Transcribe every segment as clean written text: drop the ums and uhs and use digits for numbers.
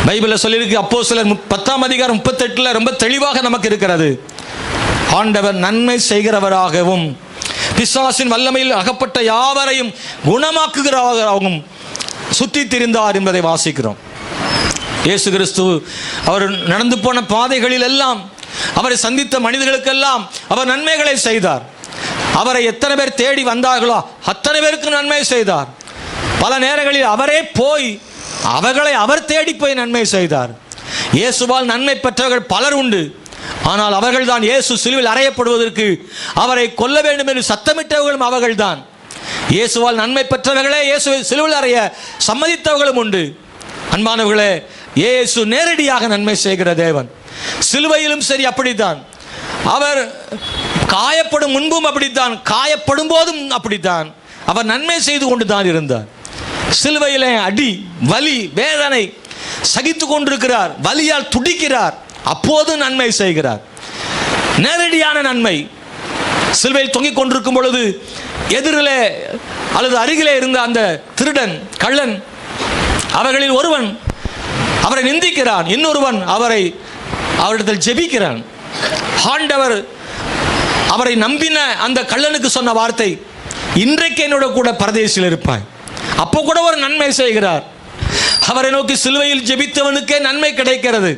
பைபிளில் சொல்லியிருக்கு. அப்போஸ்தலர் 10ஆம் அதிகாரம் 38 ரொம்ப தெளிவாக நமக்கு இருக்கிறது. ஆண்டவர் நன்மை செய்கிறவராகவும் பிசாசின் வல்லமையில் அகப்பட்ட யாவரையும் குணமாக்குகிறவராகவும் சுற்றி திரிந்தார் என்பதை வாசிக்கிறோம். இயேசு கிறிஸ்து அவர் நடந்து போன பாதைகளில் எல்லாம், அவரை சந்தித்த மனிதர்களுக்கெல்லாம் அவர் நன்மைகளை செய்தார். அவரை எத்தனை பேர் தேடி வந்தார்களோ அத்தனை பேருக்கு நன்மை செய்தார். பல நேரங்களில் அவரே போய் அவர்களை அவர் தேடி போய் நன்மை செய்தார். இயேசுவால் நன்மை பெற்றவர்கள் பலர் உண்டு. ஆனால் அவர்கள்தான் இயேசு சிலுவையில் அறையப்படுவதற்கு அவரை கொல்ல வேண்டும் என்று சத்தமிட்டவர்களும் அவர்கள்தான். இயேசுவால் நன்மை பெற்றவர்களே இயேசுவை சிலுவையில் அறைய சம்மதித்தவர்களும் உண்டு. அன்பானவர்களே, இயேசு நேரடியாக நன்மை செய்கிற தேவன். சிலுவையிலும் சரி அப்படித்தான். அவர் காயப்படும் முன்பும் அப்படித்தான், காயப்படும் போதும் அப்படித்தான். அவர் நன்மை செய்து கொண்டு தான் இருந்தார். சிலுவையிலே அடி, வலி, வேதனை சகித்து கொண்டிருக்கிறார். வலியால் துடிக்கிறார். அப்போது நன்மை செய்கிறார். நேரடியான நன்மை. சிலுவையில் தொங்கிக் கொண்டிருக்கும் பொழுது எதிரிலே அல்லது அருகிலே இருந்த அந்த திருடன், கள்ளன், அவர்களில் ஒருவன் அவரை நிந்திக்கிறான், இன்னொருவன் அவரிடத்தில் ஜெபிக்கிறான். ஆண்டவர் அவரை நம்பின அந்த கள்ளனுக்கு சொன்ன வார்த்தை, இன்றைக்கு என்னோட கூட பரதேசில் இருப்பாய். அப்போ கூட ஒரு நன்மை செய்கிறார். அவரை நோக்கி சிலுவையில் ஜெபித்தவனுக்கே நன்மை கிடைக்கிறது.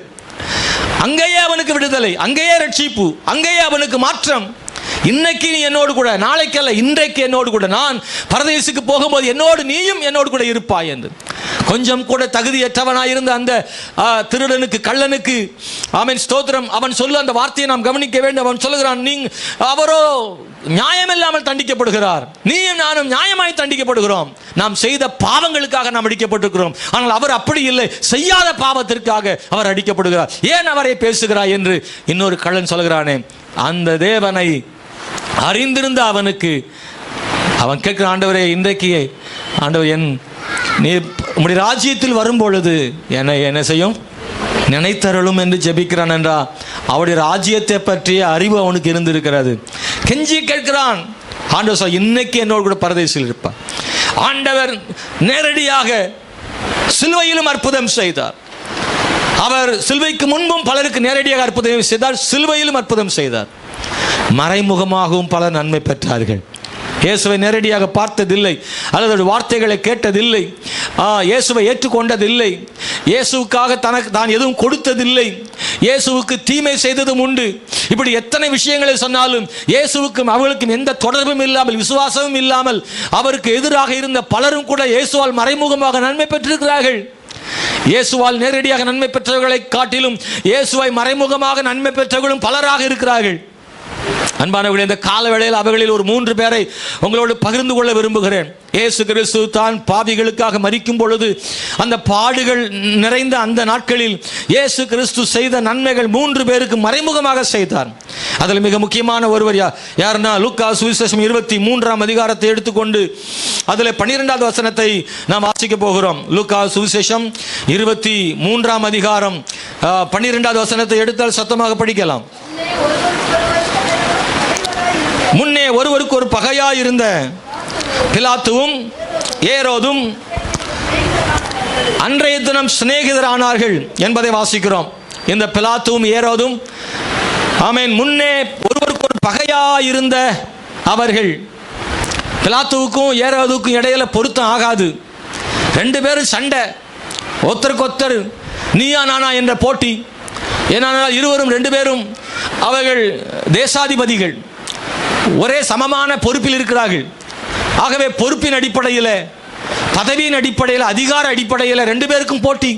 அங்கேயே அவனுக்கு விடுதலை, அங்கேயே ரட்சிப்பு, அங்கேயே அவனுக்கு மாற்றம். இன்னைக்கு நீ என்னோடு கூட, நாளைக்கல்ல இன்றைக்கு என்னோடு கூட, நான் பரதேசுக்கு போகும்போது என்னோடு நீயும் என்னோடு கூட இருப்பாய் என்று. கொஞ்சம் கூட தகுதியற்றவனாயிருந்த அந்த திருடனுக்கு, கள்ளனுக்கு ஆமென் ஸ்தோத்திரம், அவன் சொல்ல அந்த வார்த்தையை நாம் கவனிக்க வேண்டும். அவன் சொல்லுகிறான், அவரோ நியாயமில்லாமல் தண்டிக்கப்படுகிறார், நீயும் நானும் நியாயமாய் தண்டிக்கப்படுகிறோம். நாம் செய்த பாவங்களுக்காக நாம் அடிக்கப்பட்டிருக்கிறோம். ஆனால் அவர் அப்படி இல்லை, செய்யாத பாவத்திற்காக அவர் அடிக்கப்படுகிறார். ஏன் அவரை பேசுகிறாய் என்று இன்னொரு கள்ளன் சொல்கிறானே, அந்த தேவனை அறிந்திருந்த அவனுக்கு அவன் கேட்கிற, ஆண்டவரே இன்றைக்கு ஆண்டவர் நீ உம்முடைய ராஜ்யத்தில் வரும்பொழுது என்ன செய்யும் நினைத்தருளும் என்று ஜெபிக்கிறான் என்றா, அவருடைய ராஜ்யத்தை பற்றிய அறிவு அவனுக்கு இருந்திருக்கிறது. கெஞ்சி கேட்கிறான். ஆண்டவர் சொல்ல, இன்னைக்கு என்னோடு கூட பரதேசில் இருப்பார். ஆண்டவர் நேரடியாக சிலுவையிலும் அற்புதம் செய்தார். அவர் சிலுவைக்கு முன்பும் பலருக்கு நேரடியாக அற்புதம் செய்தார், சிலுவையிலும் அற்புதம் செய்தார். மறைமுகமாகவும் பலர் நன்மை பெற்றார்கள். இயேசுவை நேரடியாக பார்த்ததில்லை, அல்லது வார்த்தைகளை கேட்டதில்லை, இயேசுவை ஏற்றுக்கொண்டதில்லை, இயேசுவுக்காக தனக்கு தான் எதுவும் கொடுத்ததில்லை, இயேசுவுக்கு தீமை செய்ததும் உண்டு. இப்படி எத்தனை விஷயங்களை சொன்னாலும் இயேசுவுக்கும் அவர்களுக்கும் எந்த தொடர்பும் இல்லாமல், விசுவாசமும் இல்லாமல் அவருக்கு எதிராக இருந்த பலரும் கூட இயேசுவால் மறைமுகமாக நன்மை பெற்றிருக்கிறார்கள். இயேசுவால் நேரடியாக நன்மை பெற்றவர்களை காட்டிலும் இயேசுவை மறைமுகமாக நன்மை பெற்றவர்களும் பலராக இருக்கிறார்கள். அன்பானவர்களே, இந்த கால வேளையில் அவர்களில் ஒரு 3 பேரை உங்களோடு பகிர்ந்து கொள்ள விரும்புகிறேன். இயேசு கிறிஸ்து தான் பாவிகளுக்காக மரிக்கும் பொழுது, அந்த பாடுகள் நிறைந்த அந்த நாட்களில் இயேசு கிறிஸ்து செய்த நன்மைகள் 3 பேருக்கு மறைமுகமாக செய்தார். அதில் மிக முக்கியமான ஒருவர் யாருன்னா, லூக்கா சுவிசேஷம் 23ஆம் அதிகாரத்தை எடுத்துக்கொண்டு அதில் 12வது வசனத்தை நாம் வாசிக்க போகிறோம். லூக்கா சுவிசேஷம் 23ஆம் அதிகாரம் 12வது வசனத்தை எடுத்தால் சத்தமாக படிக்கலாம். முன்னே ஒருவருக்கு ஒரு பகையாயிருந்த பிலாத்துவும் ஏரோதும் அன்றைய தினம் சிநேகிதரானார்கள் என்பதை வாசிக்கிறோம். இந்த பிலாத்துவும் ஏரோதும் ஆமென் முன்னே ஒருவருக்கு ஒரு பகையாயிருந்த அவர்கள். பிலாத்துவுக்கும் ஏரோதுக்கும் இடையில பொருத்தம் ஆகாது. 2 பேரும் சண்டை, ஒருத்தருக்கொத்தர் நீயா நானா என்ற போட்டி. ஏனென்றால் இருவரும் 2 பேரும் அவர்கள் தேசாதிபதிகள், ஒரே சமமான பொறுப்பில் இருக்கிறார்கள். ஆகவே பொறுப்பின் அடிப்படையில், பதவியின் அடிப்படையில், அதிகார அடிப்படையில் 2 பேருக்கும் போட்டி.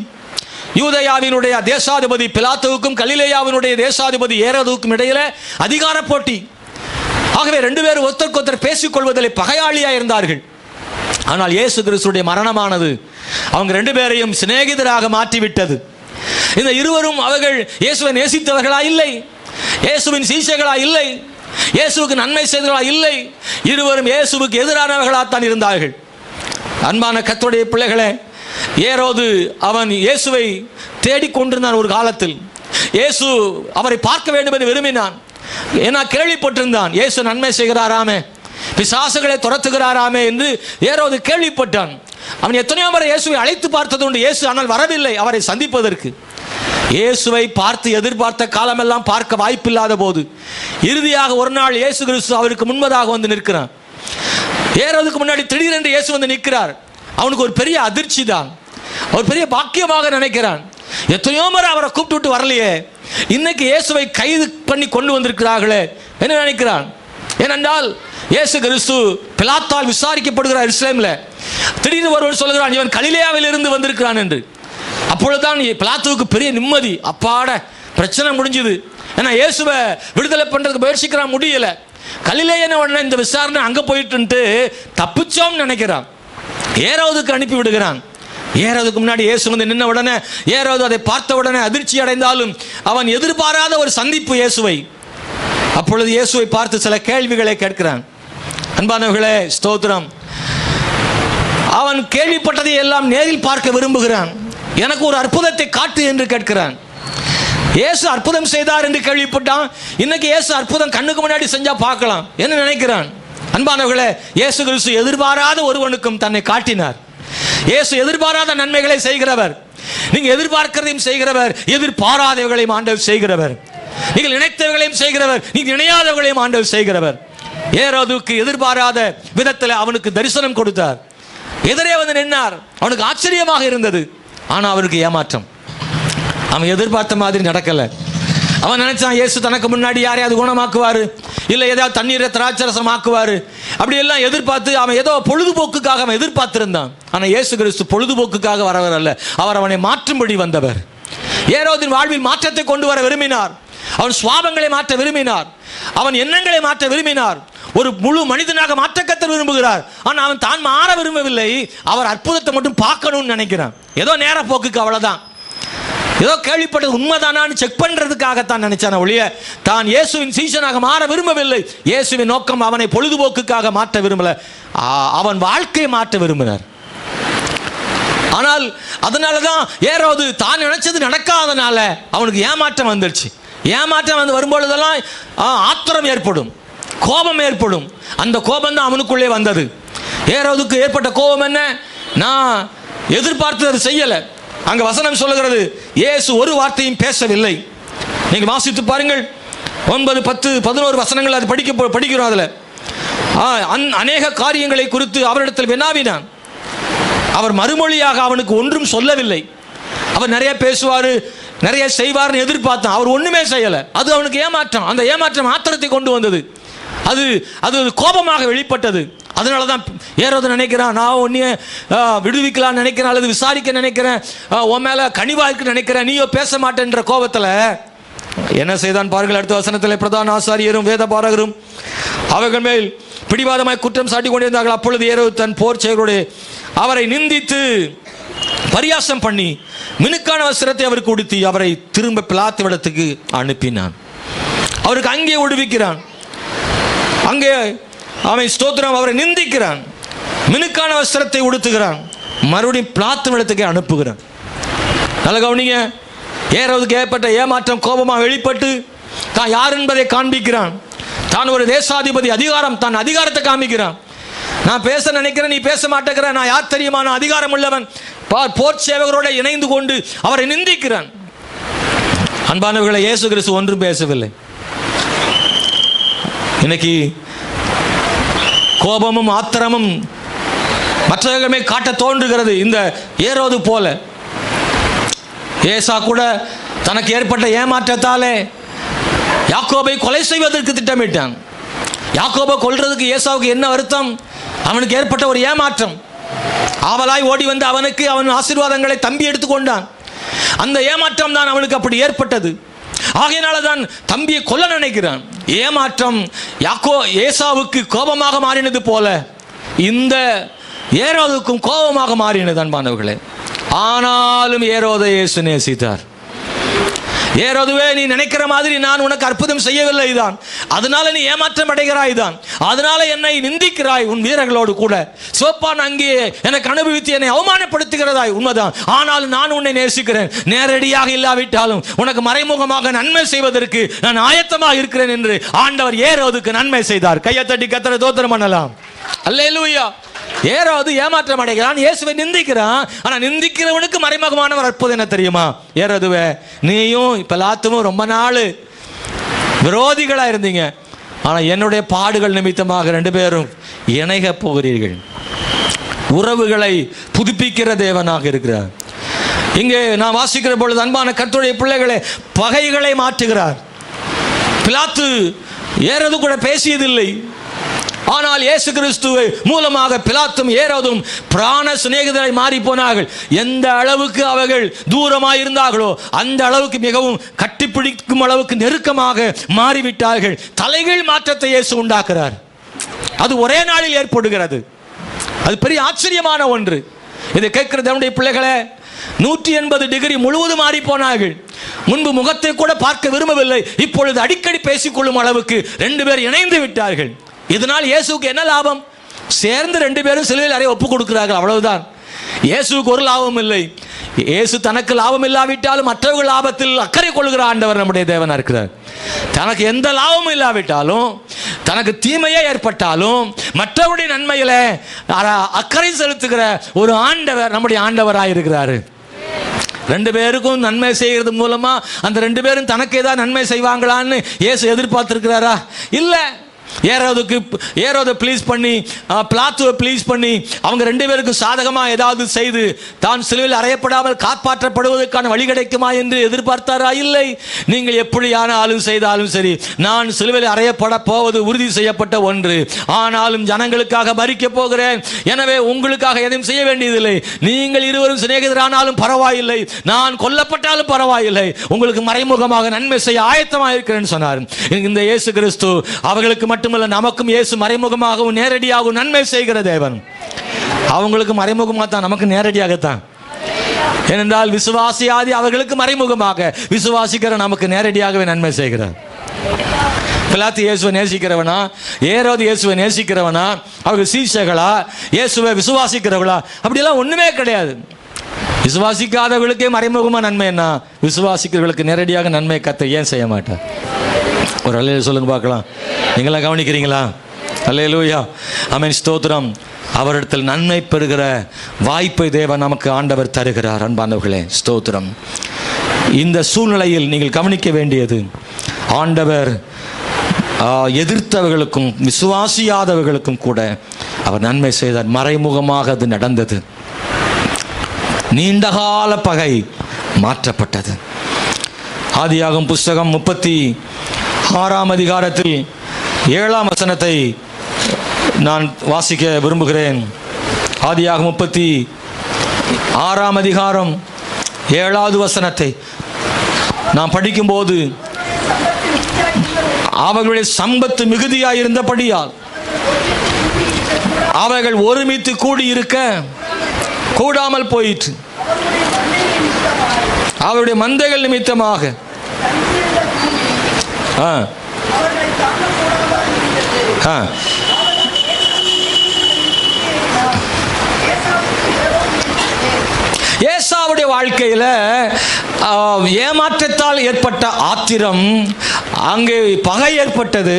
யூதேயாவினுடைய தேசாதிபதி பிலாத்துவுக்கும் கலிலேயாவினுடைய தேசாதிபதி ஏரோதுவுக்கும் இடையில அதிகார போட்டி. ஆகவே 2 பேரும் ஒருத்தருக்கொருத்தர் பேசிக்கொள்வதில் பகையாளியாக இருந்தார்கள். ஆனால் இயேசு கிறிஸ்துடைய மரணமானது அவங்க 2 பேரையும் சிநேகிதராக மாற்றிவிட்டது. இந்த இருவரும் அவர்கள் இயேசுவை நேசித்தவர்களா இல்லை, இயேசுவின் சீஷர்களா இல்லை, இயேசுவுக்கு நன்மை செய்தவர்களா இல்லை. இருவரும் இயேசுவுக்கு எதிரானவர்களாகத்தான் இருந்தார்கள். அன்பான கர்த்தருடைய பிள்ளைகளே, ஏரோது அவன் இயேசுவை தேடிக்கொண்டிருந்தான். ஒரு காலத்தில் இயேசு அவரை பார்க்க வேண்டும் என்று விரும்பினான். ஏன்னா கேள்விப்பட்டிருந்தான், இயேசு நன்மை செய்கிறாராமே, பிசாசுகளை துரத்துகிறாராமே என்று ஏரோது கேள்விப்பட்டான். அவன் எத்தனையோ முறை இயேசுவை அழைத்து பார்த்தது உண்டு. இயேசு ஆனால் வரவில்லை அவரை சந்திப்பதற்கு. இயேசுவை பார்த்து எதிர்பார்த்த காலமெல்லாம் பார்க்க வாய்ப்பில்லாத போது இறுதியாக ஒரு நாள் இயேசு கிறிஸ்து அவருக்கு முன்பதாக வந்து நிற்கிறான். ஏரோதுக்கு முன்னாடி திடீரென்று இயேசு வந்து நிற்கிறார். அவனுக்கு ஒரு பெரிய அதிர்ச்சி தான், ஒரு பெரிய பாக்கியமாக நினைக்கிறான். எத்தனையோ முறை அவரை கூப்பிட்டு விட்டு வரலையே, இன்னைக்கு இயேசுவை கைது பண்ணி கொண்டு வந்திருக்கிறார்களே என்ன நினைக்கிறான். ஏனென்றால் இயேசு கிறிஸ்து பிலாத்தால் விசாரிக்கப்படுகிறார் எருசலேமில். திடீர்னு ஒருவன் சொல்கிறான் இவன் கலிலேயாவில் இருந்து வந்திருக்கிறான் என்று. அப்பொழுதுதான் பிலாத்துவுக்கு பெரிய நிம்மதி. அப்பாட பிரச்சனை முடிஞ்சுது. ஏன்னா இயேசுவை விடுதலை பண்ணுறதுக்கு முயற்சிக்கிறான், முடியலை. கலிலேயன உடனே இந்த விசாரணை அங்கே போயிட்டு தப்பிச்சோம்னு நினைக்கிறான். ஏரோதுக்கு அனுப்பி விடுகிறான். ஏரோதுக்கு முன்னாடி இயேசு வந்து நின்ன உடனே ஏரோது அதை பார்த்த உடனே அதிர்ச்சி அடைந்தாலும் அவன் எதிர்பாராத ஒரு சந்திப்பு இயேசுவை. அப்பொழுது இயேசுவை பார்த்து சில கேள்விகளை கேட்கிறான். அன்பானவர்களே ஸ்தோத்திரம். அவன் கேள்விப்பட்டதை எல்லாம் நேரில் பார்க்க விரும்புகிறான். எனக்கு ஒரு அற்புதத்தை காட்டு என்று கேட்கிறான். இயேசு அற்புதம் செய்தார் என்று கேள்விப்பட்டான். இன்னைக்கு இயேசு அற்புதம் கண்ணுக்கு முன்னாடி செஞ்சா பார்க்கலாம் என்ன நினைக்கிறான். அன்பானவர்களே, இயேசு கிறிஸ்து எதிர்பாராத ஒருவனுக்கும் தன்னை காட்டினார். இயேசு எதிர்பாராத நன்மைகளை செய்கிறவர். நீங்க எதிர்பார்க்கிறதையும் செய்கிறவர், எதிர்பாராதவர்களையும் ஆண்டவர் செய்கிறவர். நீங்கள் நினைத்தவர்களையும் செய்கிறவர், நீங்கள் நினையாதவர்களையும் ஆண்டவர் செய்கிறவர். ஏரோதுக்கு எதிர்பாராத விதத்தில் அவனுக்கு தரிசனம் கொடுத்தார். எதிரே வந்து நின்னார். அவனுக்கு ஆச்சரியமாக இருந்தது. ஆனால் அவருக்கு ஏமாற்றம். அவன் எதிர்பார்த்த மாதிரி நடக்கல. அவன் நினைச்சான் இயேசு தனக்கு முன்னாடி யாரையாவது குணமாக்குவார், இல்லை ஏதாவது தண்ணீரை திராட்சரசம் ஆக்குவார், அப்படி எல்லாம் எதிர்பார்த்து அவன் ஏதோ பொழுதுபோக்குக்காக அவன் எதிர்பார்த்திருந்தான். ஆனால் இயேசு கிறிஸ்து பொழுதுபோக்குக்காக வரவர் அல்ல, அவர் அவனை மாற்றும்படி வந்தவர். ஏரோதின் வாழ்வில் மாற்றத்தை கொண்டு வர விரும்பினார். அவன் சுவாபங்களை மாற்ற விரும்பினார். அவன் எண்ணங்களை மாற்ற விரும்பினார். ஒரு முழு மனிதனாக மாற்ற கர்த்தர் விரும்புகிறார். ஆனால் அவன் தான் மாற விரும்பவில்லை. அவர் அற்புதத்தை மட்டும் பார்க்கணும்னு நினைக்கிறான். ஏதோ நேர போக்குக்கு, அவ்வளவுதான். ஏதோ கேள்விப்பட்டது உண்மைதானான்னு செக் பண்றதுக்காகத்தான் நினைச்சான ஒழிய தான் இயேசுவின் சீஷனாக மாற விரும்பவில்லை. இயேசுவின் நோக்கம் அவனை பொழுதுபோக்குக்காக மாற்ற விரும்பல, அவன் வாழ்க்கையை மாற்ற விரும்பினார். ஆனால் அதனாலதான் ஏரோது தான் நினைச்சது நடக்காதனால அவனுக்கு ஏமாற்றம் வந்துருச்சு. ஏமாற்றம் வந்து வரும்பொழுதெல்லாம் ஆத்திரம் ஏற்படும், கோபம் ஏற்படும். அந்த கோபம் தான் அவனுக்குள்ளே வந்தது. ஏரோதுக்கு ஏற்பட்ட கோபம் என்ன? நான் எதிர்பார்த்தது செய்யலை. அங்க வசனம் சொல்லுகிறது இயேசு ஒரு வார்த்தையும் பேசவில்லை. நீங்க வாசித்து பாருங்கள், 9, 10, 11 வசனங்கள் அது படிக்கிறோம். அதுல அநேக காரியங்களை குறித்து அவரிடத்தில் வினாவினான். அவர் மறுமொழியாக அவனுக்கு ஒன்றும் சொல்லவில்லை. அவர் நிறைய பேசுவார், நிறைய செய்வார்னு எதிர்பார்த்தான். அவர் ஒண்ணுமே செய்யலை. அது அவனுக்கு ஏமாற்றம். அந்த ஏமாற்றம் ஆத்திரத்தை கொண்டு வந்தது. அது கோபமாக வெளிப்பட்டது. அதனால தான் ஏரோது நினைக்கிறான், நான் உன்னைய விடுவிக்கலான்னு நினைக்கிறேன், அல்லது விசாரிக்க நினைக்கிறேன், உன் மேலே கனிவாய்க்கு நினைக்கிறேன், நீயோ பேச மாட்டேன்ற கோபத்தில் என்ன செய்தான் பாருங்கள். அடுத்த வசனத்தில் பிரதான ஆசாரியரும் வேத பாரகரும் அவர்கள் மேல் பிடிவாதமாய் குற்றம் சாட்டி கொண்டிருந்தார்கள். அப்பொழுது ஏரோது தன் போர் செயலோடு அவரை நிந்தித்து பரியாசம் பண்ணி மினுக்கான வஸ்திரத்தை அவருக்கு உடுத்தி அவரை திரும்ப பிலாத்துவிடத்துக்கு அனுப்பினான். அவருக்கு அங்கே விடுவிக்கிறான். அங்கே அவன் ஸ்தோத்திரம் அவரை நிந்திக்கிறான், மினுக்கான வஸ்திரத்தை உடுத்துகிறான், மறுபடியும் பிலாத்துவிடத்துக்கு அனுப்புகிறான். நல்ல கவனிங்க, ஏரோதுக்கு ஏற்பட்ட ஏமாற்றம் கோபமாக வெளிப்பட்டு தான் யார் என்பதை காண்பிக்கிறான். தான் ஒரு தேசாதிபதி, தான் அதிகாரத்தை காண்பிக்கிறான். நான் பேச நினைக்கிறேன், நீ பேச மாட்டேங்கிற, நான் யார் தெரியுமா, நான் அதிகாரம் உள்ளவன். போர் சேவகரோட இணைந்து கொண்டு அவரை நிந்திக்கிறான். அன்பானவர்களை, இயேசு கிறிஸ்து ஒன்றும் பேசவில்லை. இன்னைக்கு கோபமும் ஆத்திரமும் மற்றவர்களுமே காட்ட தோன்றுகிறது. இந்த ஏரோது போல ஏசா கூட தனக்கு ஏற்பட்ட ஏமாற்றத்தாலே யாக்கோபை கொலை செய்வதற்கு திட்டமிட்டான். யாக்கோபை கொல்றதுக்கு ஏசாவுக்கு என்ன வருத்தம்? அவனுக்கு ஏற்பட்ட ஒரு ஏமாற்றம். ஆவலாய் ஓடி வந்து அவன் ஆசீர்வாதங்களை தம்பி எடுத்துக்கொண்டான். அந்த ஏமாற்றம் தான் அவனுக்கு அப்படி ஏற்பட்டது. ஆகையினால தான் தம்பியை கொல்ல நினைக்கிறான். ஏமாற்றம் ஏசாவுக்கு கோபமாக மாறினது போல இந்த ஏரோதுக்கும் கோபமாக மாறினது அன்பானவர்களே. ஆனாலும் ஏரோதை இயேசு நேசித்தார். ஏரோதுவே, நீ நினைக்கிற மாதிரி நான் உனக்கு அற்புதம் செய்யவில்லை தான், அதனால நீ ஏமாற்றம் அடைகிறாய் தான், அதனால என்னை நிந்திக்கிறாய் உன் வீரர்களோடு கூட, சோப்பான் அங்கே எனக்கு அனுபவித்து என்னை அவமானப்படுத்துகிறதாய் உண்மைதான், ஆனால் நான் உன்னை நேசிக்கிறேன், நேரடியாக இல்லாவிட்டாலும் உனக்கு மறைமுகமாக நன்மை செய்வதற்கு நான் ஆயத்தமாக இருக்கிறேன் என்று ஆண்டவர் ஏரோதுக்கு நன்மை செய்தார். கையை தட்டி கர்த்தரை ஸ்தோத்திரம் பண்ணலாம். அல்லேலூயா. ஏரோது ஏமாற்றம் அடைகிறான், இயேசுவை நிந்திக்கிறான். ஆனா நிந்திக்கிறவனுக்கு மறைமுகமானவர் அற்புதம் என்ன தெரியுமா? ஏரோதுவே, நீயும் பிலாத்துவும் ரொம்ப நாள் விரோதிகளா இருந்தீங்க, ஆனா என்னுடைய பாடுகள் நிமித்தமாக 2 பேரும் இணைக போகிறீர்கள். உறவுகளை புதுப்பிக்கிற தேவனாக இருக்கிறார். இங்கே நான் வாசிக்கிற பொழுது அன்பான கர்த்தருடைய பிள்ளைகளை பகைகளை மாற்றுகிறார். பிலாத்து ஏரோது கூட பேசியதில்லை, ஆனால் இயேசு கிறிஸ்துவை மூலமாக பிலாத்தும் ஏரோதும் பிராண சிநேகிதரை மாறி போனார்கள். எந்த அளவுக்கு அவர்கள் தூரமாக இருந்தார்களோ அந்த அளவுக்கு மிகவும் கட்டிப்பிடிக்கும் அளவுக்கு நெருக்கமாக மாறிவிட்டார்கள். தலைகீழ் மாற்றத்தை இயேசு உண்டாக்குறார். அது ஒரே நாளில் ஏற்படுகிறது. அது பெரிய ஆச்சரியமான ஒன்று. இதை கேட்கிற நம்முடைய பிள்ளைகளே, 180 டிகிரி முழுவதும் மாறி போனார்கள். முன்பு முகத்தை கூட பார்க்க விரும்பவில்லை, இப்பொழுது அடிக்கடி பேசிக்கொள்ளும் அளவுக்கு 2 பேர் இணைந்து விட்டார்கள். இதனால் இயேசுக்கு என்ன லாபம்? சேர்ந்து 2 பேரும் சிலுவையில் அறைய ஒப்புக் கொடுக்கிறார்கள், அவ்வளவுதான். இயேசுக்கு ஒரு லாபம் இல்லை. இயேசு தனக்கு லாபம் இல்லாவிட்டாலும் மற்றவர்கள் லாபத்தில் அக்கறை கொள்கிற ஆண்டவர் நம்முடைய தேவனாக இருக்கிறார். தனக்கு எந்த லாபமும் இல்லாவிட்டாலும், தனக்கு தீமையே ஏற்பட்டாலும் மற்றவருடைய நன்மையில அக்கறை செலுத்துகிற ஒரு ஆண்டவர் நம்முடைய ஆண்டவராக இருக்கிறாரு. 2 பேருக்கும் நன்மை செய்கிறது மூலமா அந்த 2 பேரும் தனக்கு ஏதாவது நன்மை செய்வாங்களான்னு இயேசு எதிர்பார்த்திருக்கிறாரா? இல்லை. ஏரோதை ப்ளீஸ் பண்ணி, பிலாத்துவை ப்ளீஸ் பண்ணி அவங்க 2 பேருக்கும் சாதகமாக ஏதாவது செய்து தான் சிலுவையில் அறையப்படாமல் காப்பாற்றப்படுவதற்கான வழி கிடைக்குமா என்று எதிர்பார்த்தாரா? இல்லை. நீங்கள் எப்படியான ஆளும் செய்தாலும் சரி, நான் சிலுவையில் அறையப்பட போவது உறுதி செய்யப்பட்ட ஒன்று, ஆனாலும் ஜனங்களுக்காக மரிக்க போகிறேன், எனவே உங்களுக்காக எதையும் செய்ய வேண்டியதில்லை, நீங்கள் இருவரும் சிநேகிதரானாலும் பரவாயில்லை, நான் கொல்லப்பட்டாலும் பரவாயில்லை, உங்களுக்கு மறைமுகமாக நன்மை செய்ய ஆயத்தமாக இருக்கிறேன்னு சொன்னார். இந்த இயேசு கிறிஸ்து அவர்களுக்கு மட்டுமல்ல, நமக்கும் இயேசு மறைமுகமாகவும் நேரடியாகவும் நன்மை செய்கிற தேவன். அவங்களுக்கு மறைமுகமாக தான், நமக்கு நேரடியாகத்தான். ஏனென்றால் விசுவாசியாதி அவர்களுக்கு மறைமுகமாக, விசுவாசிக்கிற நமக்கு நேரடியாகவே நன்மை செய்கிறார். பிலாத்து இயேசுவை நேசிக்கிறவனா? ஏரோது இயேசுவை நேசிக்கிறவனா? அவர்கள் சீஷர்களா? இயேசுவை விசுவாசிக்கிறவர்களா? அப்படியெல்லாம் ஒண்ணுமே கிடையாது. விசுவாசிக்காதவர்களுக்கே மறைமுகமா நன்மை என்ன, விசுவாசிக்கிறவர்களுக்கு நேரடியாக நன்மை கர்த்தர் ஏன் செய்ய மாட்டார்? ஒரு அல்லேலூயா சொல்லுங்க பார்க்கலாம். நீங்களாம் கவனிக்கிறீங்களா? அல்லேலூயா, ஆமென், ஸ்தோத்திரம். அவரிடத்தில் நன்மை பெறுகிற வாய்ப்பை தேவன் நமக்கு ஆண்டவர் தருகிறார். அன்பானவர்களே, ஸ்தோத்திரம். இந்த சூழ்நிலையில் நீங்கள் கவனிக்க வேண்டியது, ஆண்டவர் எதிர்த்தவர்களுக்கும் விசுவாசியாதவர்களுக்கும் கூட அவர் நன்மை செய்தார். மறைமுகமாக அது நடந்தது. நீண்டகால பகை மாற்றப்பட்டது. ஆதியாகமம் புஸ்தகம் 36ஆம் அதிகாரத்தில் 7ஆம் வசனத்தை நான் வாசிக்க விரும்புகிறேன். ஆதியாகமம் 36ஆம் அதிகாரம் 7வது வசனத்தை நான் படிக்கும்போது, அவர்களுடைய சம்பத்து மிகுதியாய் இருந்தபடியால் அவர்கள் ஒருமித்து கூடியிருக்க கூடாமல் போயிற்று. அவருடைய மந்தைகள் நிமித்தமாக ஏசாவுடைய வாழ்க்கையில் ஏமாற்றத்தால் ஏற்பட்ட ஆத்திரம், அங்கே பகை ஏற்பட்டது.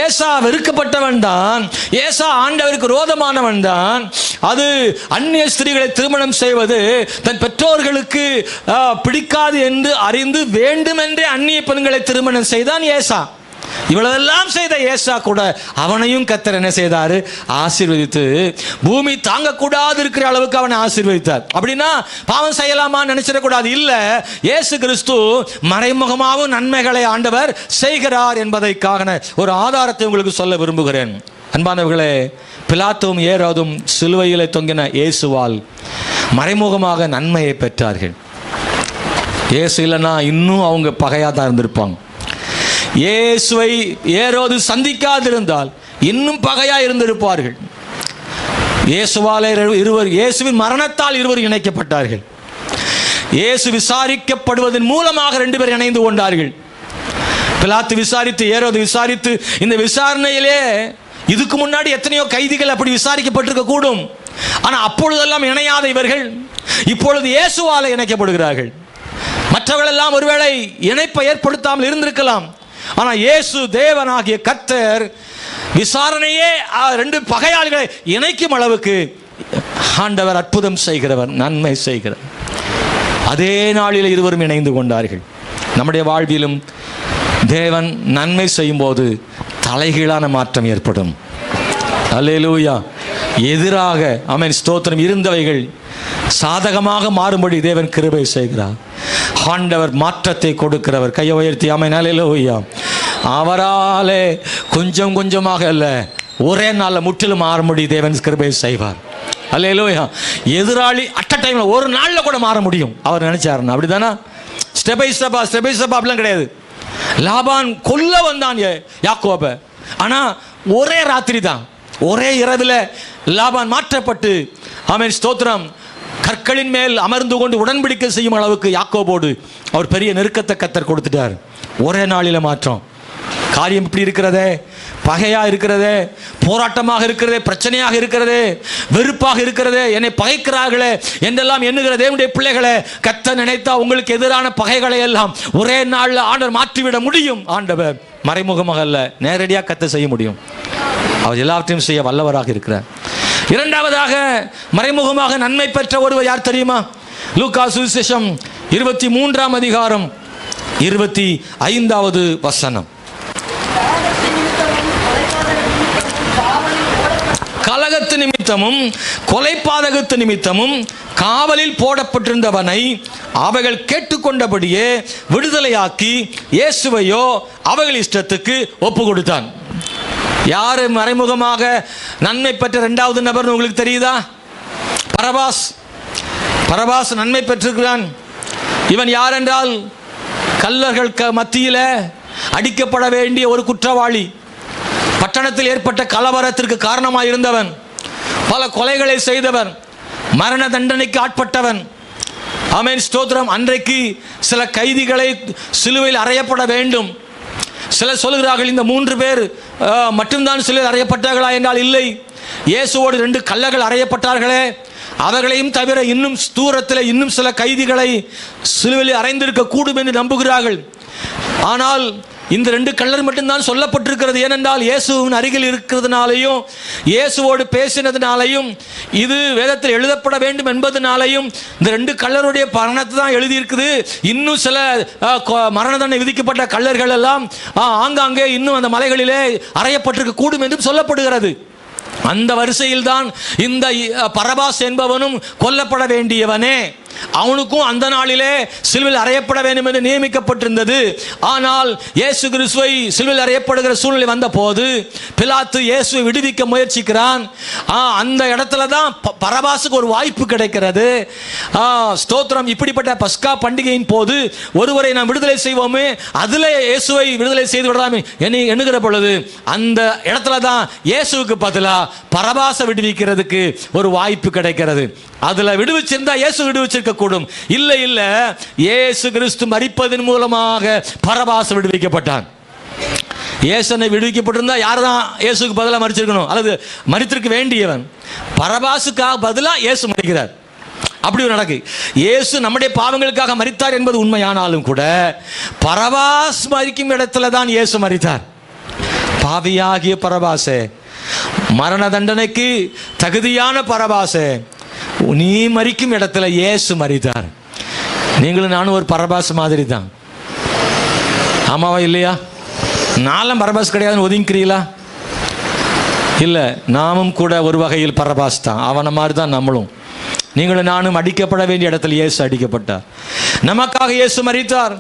ஏசா வெறுக்கப்பட்டவன் தான், ஏசா ஆண்டவருக்கு ரோதமானவன் தான். அது அந்நிய ஸ்திரீகளை திருமணம் செய்வது தன் பெற்றோர்களுக்கு பிடிக்காது என்று அறிந்து வேண்டுமென்றே அந்நிய பெண்களை திருமணம் செய்தான் ஏசா. இவ்வளவெல்லாம் செய்த ஏசா கூட அவனையும் கர்த்தர் என்ன செய்தாரு? ஆசீர்வதித்து பூமி தாங்கக்கூடாது இருக்கிற அளவுக்கு அவனை ஆசீர்வதித்தார். அப்படின்னா பாவம் செய்யலாமா நினைச்சிடக்கூடாது. இல்ல, இயேசு கிறிஸ்து மறைமுகமாகவும் நன்மைகளை ஆண்டவர் செய்கிறார் என்பதைக்கான ஒரு ஆதாரத்தை உங்களுக்கு சொல்ல விரும்புகிறேன். அன்பானவர்களே, பிலாத்துவும் ஏரோதும் சிலுவையிலே தொங்கின இயேசுவால் மறைமுகமாக நன்மையை பெற்றார்கள். இயேசு இல்லைன்னா இன்னும் அவங்க பகையாக தான் இருந்திருப்பாங்க. இயேசுவை ஏரோது சந்திக்காதிருந்தால் இன்னும் பகையா இருந்திருப்பார்கள். இயேசுவாலே இயேசுவின் மரணத்தால் இருவர் இணைக்கப்பட்டார்கள். இயேசு விசாரிக்கப்படுவதன் மூலமாக 2 பேர் இணைந்து கொண்டார்கள். பிலாத்து விசாரித்து, ஏரோது விசாரித்து, இந்த விசாரணையிலே இதுக்கு முன்னாடி எத்தனையோ கைதிகள் அப்படி விசாரிக்கப்பட்டிருக்க கூடும். ஆனால் அப்பொழுதெல்லாம் இணையாத இவர்கள் இப்பொழுது இயேசுவால் இணைக்கப்படுகிறார்கள். மற்றவர்களெல்லாம் ஒருவேளை இணைப்பை ஏற்படுத்தாமல் இருந்திருக்கலாம். ஆனால் இயேசு தேவனாகிய கர்த்தர் விசாரணையே ரெண்டு பகையாளிகளை இணைக்கும் அளவுக்கு ஆண்டவர் அற்புதம் செய்கிறவர், நன்மை செய்கிறவர். அதே நாளில் இருவரும் இணைந்து கொண்டார்கள். நம்முடைய வாழ்விலும் தேவன் நன்மை செய்யும் போது தலைகீழான மாற்றம் ஏற்படும். அல்லேலூயா. எதிராக ஆமென் ஸ்தோத்திரம் இருந்தவைகள் சாதகமாக மாறும்படி தேவன் கிருபை செய்கிறார். ஆண்டவர் மாற்றத்தை கொடுக்கிறவர். கையை உயர்த்தி ஆமென் அல்லேலூயா. அவராலே கொஞ்சம் கொஞ்சமாக அல்ல, ஒரே நாளில் முற்றிலும் மாறும்படி தேவன் கிருபை செய்வார். அல்லேலூயா. எதிராளி அட் அ டைமில் ஒரு நாளில் கூட மாற முடியும் அவர் நினைச்சாருன்னா. அப்படி தானே? ஸ்டெப் பை ஸ்டெப்பா அப்படிலாம் கிடையாது. லாபான் கொல்ல வந்தான் யாக்கோபை, ஆனால் ஒரே ராத்திரி தான், ஒரே இரவில் லாபான் மாற்றப்பட்டு ஆமென் ஸ்தோத்திரம் கற்களின் மேல் அமர்ந்து கொண்டு உடன்படிக்கை செய்யும் அளவுக்கு யாக்கோபோடு அவர் பெரிய நெருக்கத்தை கர்த்தர் கொடுத்துட்டார். ஒரே நாளில் மாற்றம். காரியம் இப்படி இருக்கிறதே, பகையாக இருக்கிறதே, போராட்டமாக இருக்கிறதே, பிரச்சனையாக இருக்கிறதே, வெறுப்பாக இருக்கிறதே, என்னை பகைக்கிறார்களே என்றெல்லாம் எண்ணுகிற தேவனுடைய பிள்ளைகளே, கர்த்தர் நினைத்தா உங்களுக்கு எதிரான பகைகளை எல்லாம் ஒரே நாளில் ஆண்டவர் மாற்றிவிட முடியும். ஆண்டவர் மறைமுகமாக அல்ல, நேரடியாக கர்த்தர் செய்ய முடியும். அவர் எல்லாவற்றையும் செய்ய வல்லவராக இருக்கிறார். இரண்டாவதாக மறைமுகமாக நன்மை பெற்ற ஒருவர் யார் தெரியுமா? லூக்கா சுவிசேஷம் 23ஆம் அதிகாரம் 25வது வசனம். கலகத்து நிமித்தமும் கொலைபாதகத்து நிமித்தமும் காவலில் போடப்பட்டிருந்தவனை அவைகள் கேட்டுக்கொண்டபடியே விடுதலையாக்கி இயேசுவையோ அவைகள் இஷ்டத்துக்கு ஒப்பு கொடுத்தான். யாரு மறைமுகமாக நன்மை பெற்ற இரண்டாவது நபர் உங்களுக்கு தெரியுதா? பரபாஸ். பரபாஸ் நன்மை பெற்றிருக்கிறான். இவன் யார் என்றால் கல்லர்கள் மத்தியில் அடிக்கப்பட வேண்டிய ஒரு குற்றவாளி, பட்டணத்தில் ஏற்பட்ட கலவரத்திற்கு காரணமாக இருந்தவன், பல கொலைகளை செய்தவன், மரண தண்டனைக்கு ஆட்பட்டவன். ஆமென் ஸ்தோத்திரம். அன்றைக்கு சில கைதிகளை சிலுவையில் அறையப்பட வேண்டும். சிலர் சொல்கிறார்கள் இந்த 3 பேர் மட்டும்தான் சிலர் அறையப்பட்டார்களா என்றால் இல்லை, இயேசுவோடு 2 கள்ளர்கள் அறையப்பட்டார்களே, அவர்களையும் தவிர இன்னும் தூரத்தில் இன்னும் சில கைதிகளை சிலுவையில் அறைந்திருக்க கூடும் என்று நம்புகிறார்கள். ஆனால் இந்த 2 கள்ளர் மட்டும்தான் சொல்லப்பட்டிருக்கிறது. ஏனென்றால் இயேசுவின் அருகில் இருக்கிறதுனாலையும் இயேசுவோடு பேசினதுனாலையும் இது வேதத்தில் எழுதப்பட வேண்டும் என்பதனாலையும் இந்த 2 கள்ளருடைய மரணத்தை தான் எழுதியிருக்குது. இன்னும் சில மரண தண்டனை விதிக்கப்பட்ட கள்ளர்கள் எல்லாம் ஆங்காங்கே இன்னும் அந்த மலைகளிலே அறையப்பட்டிருக்க கூடும் என்றும் சொல்லப்படுகிறது. அந்த வரிசையில் தான் இந்த பரபாஸ் என்பவனும் கொல்லப்பட வேண்டியவனே. அவனுக்கும் அந்த நாளிலே சிலுவையில் அறையப்பட வேண்டும் என்று நியமிக்கப்பட்டிருந்தது. ஆனால் இயேசு கிறிஸ்துவை சிலுவையில் அறையப்படுகிற சூழ்நிலை வந்த போது பிலாத்து இயேசுவை விடுவிக்க முயற்சிக்கிறான். அந்த இடத்துல தான் பரபாசுக்கு ஒரு வாய்ப்பு கிடைக்கிறது. ஸ்தோத்திரம். இப்படிப்பட்ட பஸ்கா பண்டிகையின் போது ஒருவரை நாம் விடுதலை செய்வோமே, அதில் இயேசுவை விடுதலை செய்து விடலாமே எண்ணுகிற பொழுது அந்த இடத்துல தான் இயேசுவுக்கு பதிலாக பரபாசை விடுவிக்கிறதுக்கு ஒரு வாய்ப்பு கிடைக்கிறது. அதுல விடுவிச்சிருந்தா இயேசு விடுவிச்சிருக்க கூடும். இல்லை இல்லை, இயேசு கிறிஸ்து மரிப்பதன் மூலமாக பரபாச விடுவிக்கப்பட்டான். இயேசுனை விடுவிக்கப்பட்டிருந்தா யார் தான் இயேசுக்கு பதிலாக மரிச்சிருக்கணும், அல்லது மரித்திருக்க வேண்டியவன். பரபாசுக்காக பதிலாக இயேசு மரிக்கிறார். அப்படி நடக்கு. இயேசு நம்முடைய பாவங்களுக்காக மரித்தார் என்பது உண்மையானாலும் கூட பரபாஸ் மரிக்கும் இடத்துல தான் இயேசு மரித்தார். பாவியாகிய பரபாசே, மரண தண்டனைக்கு தகுதியான பரபாசே, நீ மரிக்கும் இடத்துல இயேசு மரித்தார். நீங்களும் நானும் ஒரு பரபாஸ் மாதிரி தான். ஆமாவா இல்லையா? நானும் பரபாஸ் கிடையாதுன்னு ஒதுங்கிறீங்களா? இல்லை, நாமும் கூட ஒரு வகையில் பரபாஸ் தான். அவனை மாதிரி தான் நம்மளும். நீங்களும் நானும் அடிக்கப்பட வேண்டிய இடத்துல இயேசு அடிக்கப்பட்டார். நமக்காக இயேசு மரித்தார்.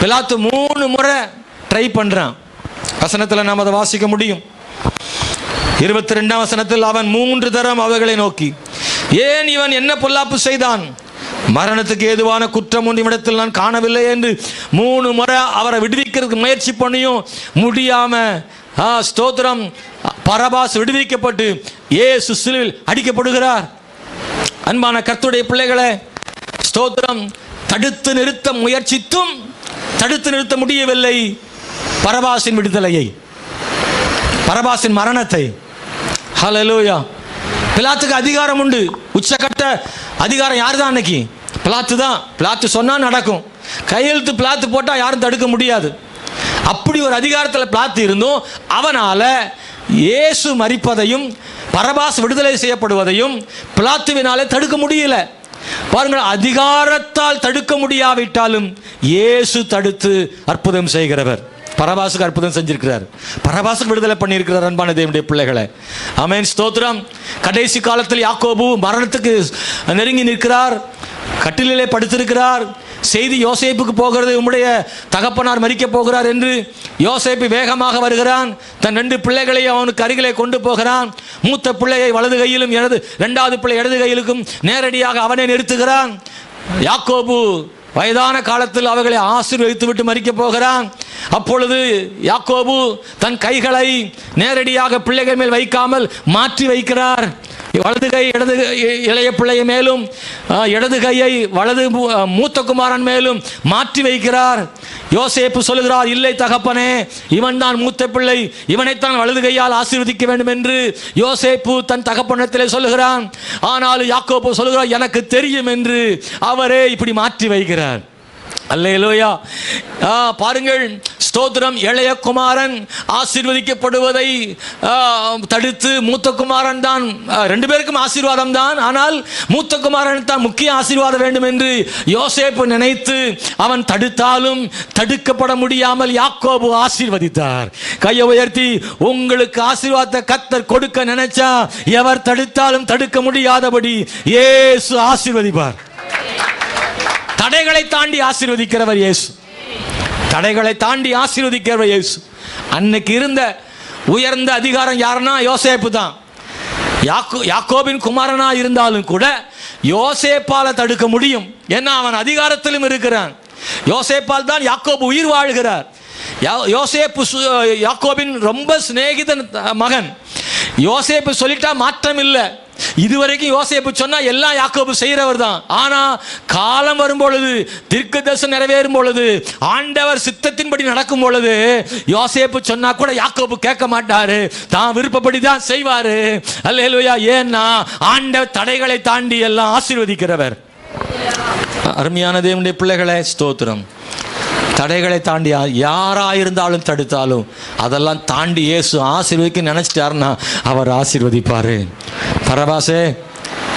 பிலாத்து 3 முறை ட்ரை பண்ணுறான். வசனத்தில் நாம் அதை வாசிக்க முடியும். 22ஆம் வசனத்தில் அவன் 3 தரம் அவைகளை நோக்கி, ஏன் இவன் என்ன பொல்லாப்பு செய்தான்? மரணத்துக்கு ஏதுவான குற்றம் ஒன்றிடத்தில் நான் காணவில்லை என்று 3 முறை அவரை விடுவிக்கிறதுக்கு முயற்சி பண்ணியும் முடியாம ஸ்தோத்திரம் பரபாஸ் விடுவிக்கப்பட்டு இயேசு சிலுவையில் அடிக்கப்படுகிறார். அன்பான கர்த்தருடைய பிள்ளைகளே, ஸ்தோத்திரம். தடுத்து நிறுத்த முயற்சித்தும் தடுத்து நிறுத்த முடியவில்லை. பரபாசின் விடுதலையை, பரபாசின் மரணத்தை. ஹல்லேலூயா. பிலாத்துக்கு அதிகாரம் உண்டு. உச்சக்கட்ட அதிகாரம் யார் தான் அன்னைக்கு? பிலாத்து தான். பிலாத்து சொன்னால் நடக்கும். கையெழுத்து பிலாத்து போட்டால் யாரும் தடுக்க முடியாது. அப்படி ஒரு அதிகாரத்தில் பிலாத்து இருந்தும் அவனால் இயேசு மரிப்பதையும் பரபாஸ் விடுதலை செய்யப்படுவதையும் பிலாத்துவினாலே தடுக்க முடியல. பாருங்கள், அதிகாரத்தால் தடுக்க முடியாவிட்டாலும் இயேசு தடுத்து அற்புதம் செய்கிறவர். பரபாசுக்கு அற்புதம் செஞ்சிருக்கிறார், பரபாசுக்கு விடுதலை பண்ணியிருக்கிறார். அன்பான தேவனுடைய பிள்ளைகளை, ஆமென், ஸ்தோத்திரம். கடைசி காலத்தில் யாக்கோபு மரணத்துக்கு நெருங்கி நிற்கிறார், கட்டிலே படுத்திருக்கிறார். செய்தி யோசேப்புக்கு போகிறது, உம்முடைய தகப்பனார் மரிக்க போகிறார் என்று. யோசேப்பு வேகமாக வருகிறான், தன் 2 பிள்ளைகளையும் அவனுக்கு அருகிலே கொண்டு போகிறான். மூத்த பிள்ளையை வலது கையிலும் இரண்டாவது பிள்ளை இடது கையிலுக்கும் நேரடியாக அவனை நிறுத்துகிறான். யாக்கோபு வயதான காலத்தில் அவர்களை ஆசீர்வதித்து விட்டு மரிக்க போகிறான். அப்பொழுது யாக்கோபு தன் கைகளை நேரடியாக பிள்ளைகள் மேல் வைக்காமல் மாற்றி வைக்கிறார். வலது கை இடது இளைய பிள்ளை மேலும், இடது கையை வலது மூத்த குமாரன் மேலும் மாற்றி வைக்கிறார். யோசேப்பு சொல்லுகிறார், இல்லை தகப்பனே, இவன் தான் மூத்த பிள்ளை, இவனைத்தான் வலது கையால் ஆசீர்வதிக்க வேண்டும் என்று யோசேப்பு தன் தகப்பனத்திலே சொல்லுகிறான். ஆனால் யாக்கோபு சொல்லுகிறார், எனக்கு தெரியும் என்று அவரே இப்படி மாற்றி வைக்கிறார். அல்லேலூயா. பாருங்கள், ஸ்தோத்திரம். இளைய குமாரன் ஆசீர்வதிக்கப்படுவதை தடுத்து மூத்த குமாரன் தான், 2 பேருக்கும் ஆசீர்வாதம் தான், ஆனால் மூத்த குமாரன் தான் முக்கிய ஆசீர்வாதம் வேண்டும் என்று யோசேப்பு நினைத்து அவன் தடுத்தாலும் தடுக்கப்பட முடியாமல் யாக்கோபு ஆசீர்வதித்தார். கையை உயர்த்தி, உங்களுக்கு ஆசீர்வாதத்தை கர்த்தர் கொடுக்க நினைச்சா எவர் தடுத்தாலும் தடுக்க முடியாதபடி இயேசு ஆசீர்வதிப்பார். தடைகளை தாண்டி ஆசீர்வதிக்கிறவர் இயேசு, தடைகளை தாண்டி ஆசீர்வதிக்கிறவர் இயேசு. அன்னைக்கு இருந்த உயர்ந்த அதிகாரம் யாருன்னா யோசேப்பு தான். யாக்கோபின் குமாரனா இருந்தாலும் கூட யோசேப்பால தடுக்க முடியும். ஏன்னா அவன் அதிகாரத்திலும் இருக்கிறான். யோசேப்பால் தான் யாக்கோபு உயிர் வாழ்கிறார். யோசேப்பு யாக்கோபின் ரொம்ப சிநேகிதன் மகன். யோசேப்பு சொல்லிட்டா மாற்றம் இல்லை. இதுவரைக்கும் யோசேப்பு சொன்னா எல்லாம் யாக்கோபு செய்கிறவர் தான். ஆனா காலம் வரும் பொழுது, தீர்க்கதரிசனம் நிறைவேறும் பொழுது, ஆண்டவர் சித்தத்தின்படி நடக்கும் பொழுது யோசேப்பு சொன்னா கூட யாக்கோபு கேட்க மாட்டாரு, தான் விருப்பப்படி தான் செய்வாரு. அல்லேலூயா. ஏன்னா ஆண்டவர் தடைகளை தாண்டி எல்லாம் ஆசீர்வதிக்கிறவர். அருமையான தேவனுடைய பிள்ளைகளே, ஸ்தோத்திரம். தடைகளை தாண்டி யாராயிருந்தாலும் தடுத்தாலும் அதெல்லாம் தாண்டி இயேசு ஆசீர்வதிக்க நினைச்சிட்டாருன்னா அவர் ஆசீர்வதிப்பாரு. பரபாசே,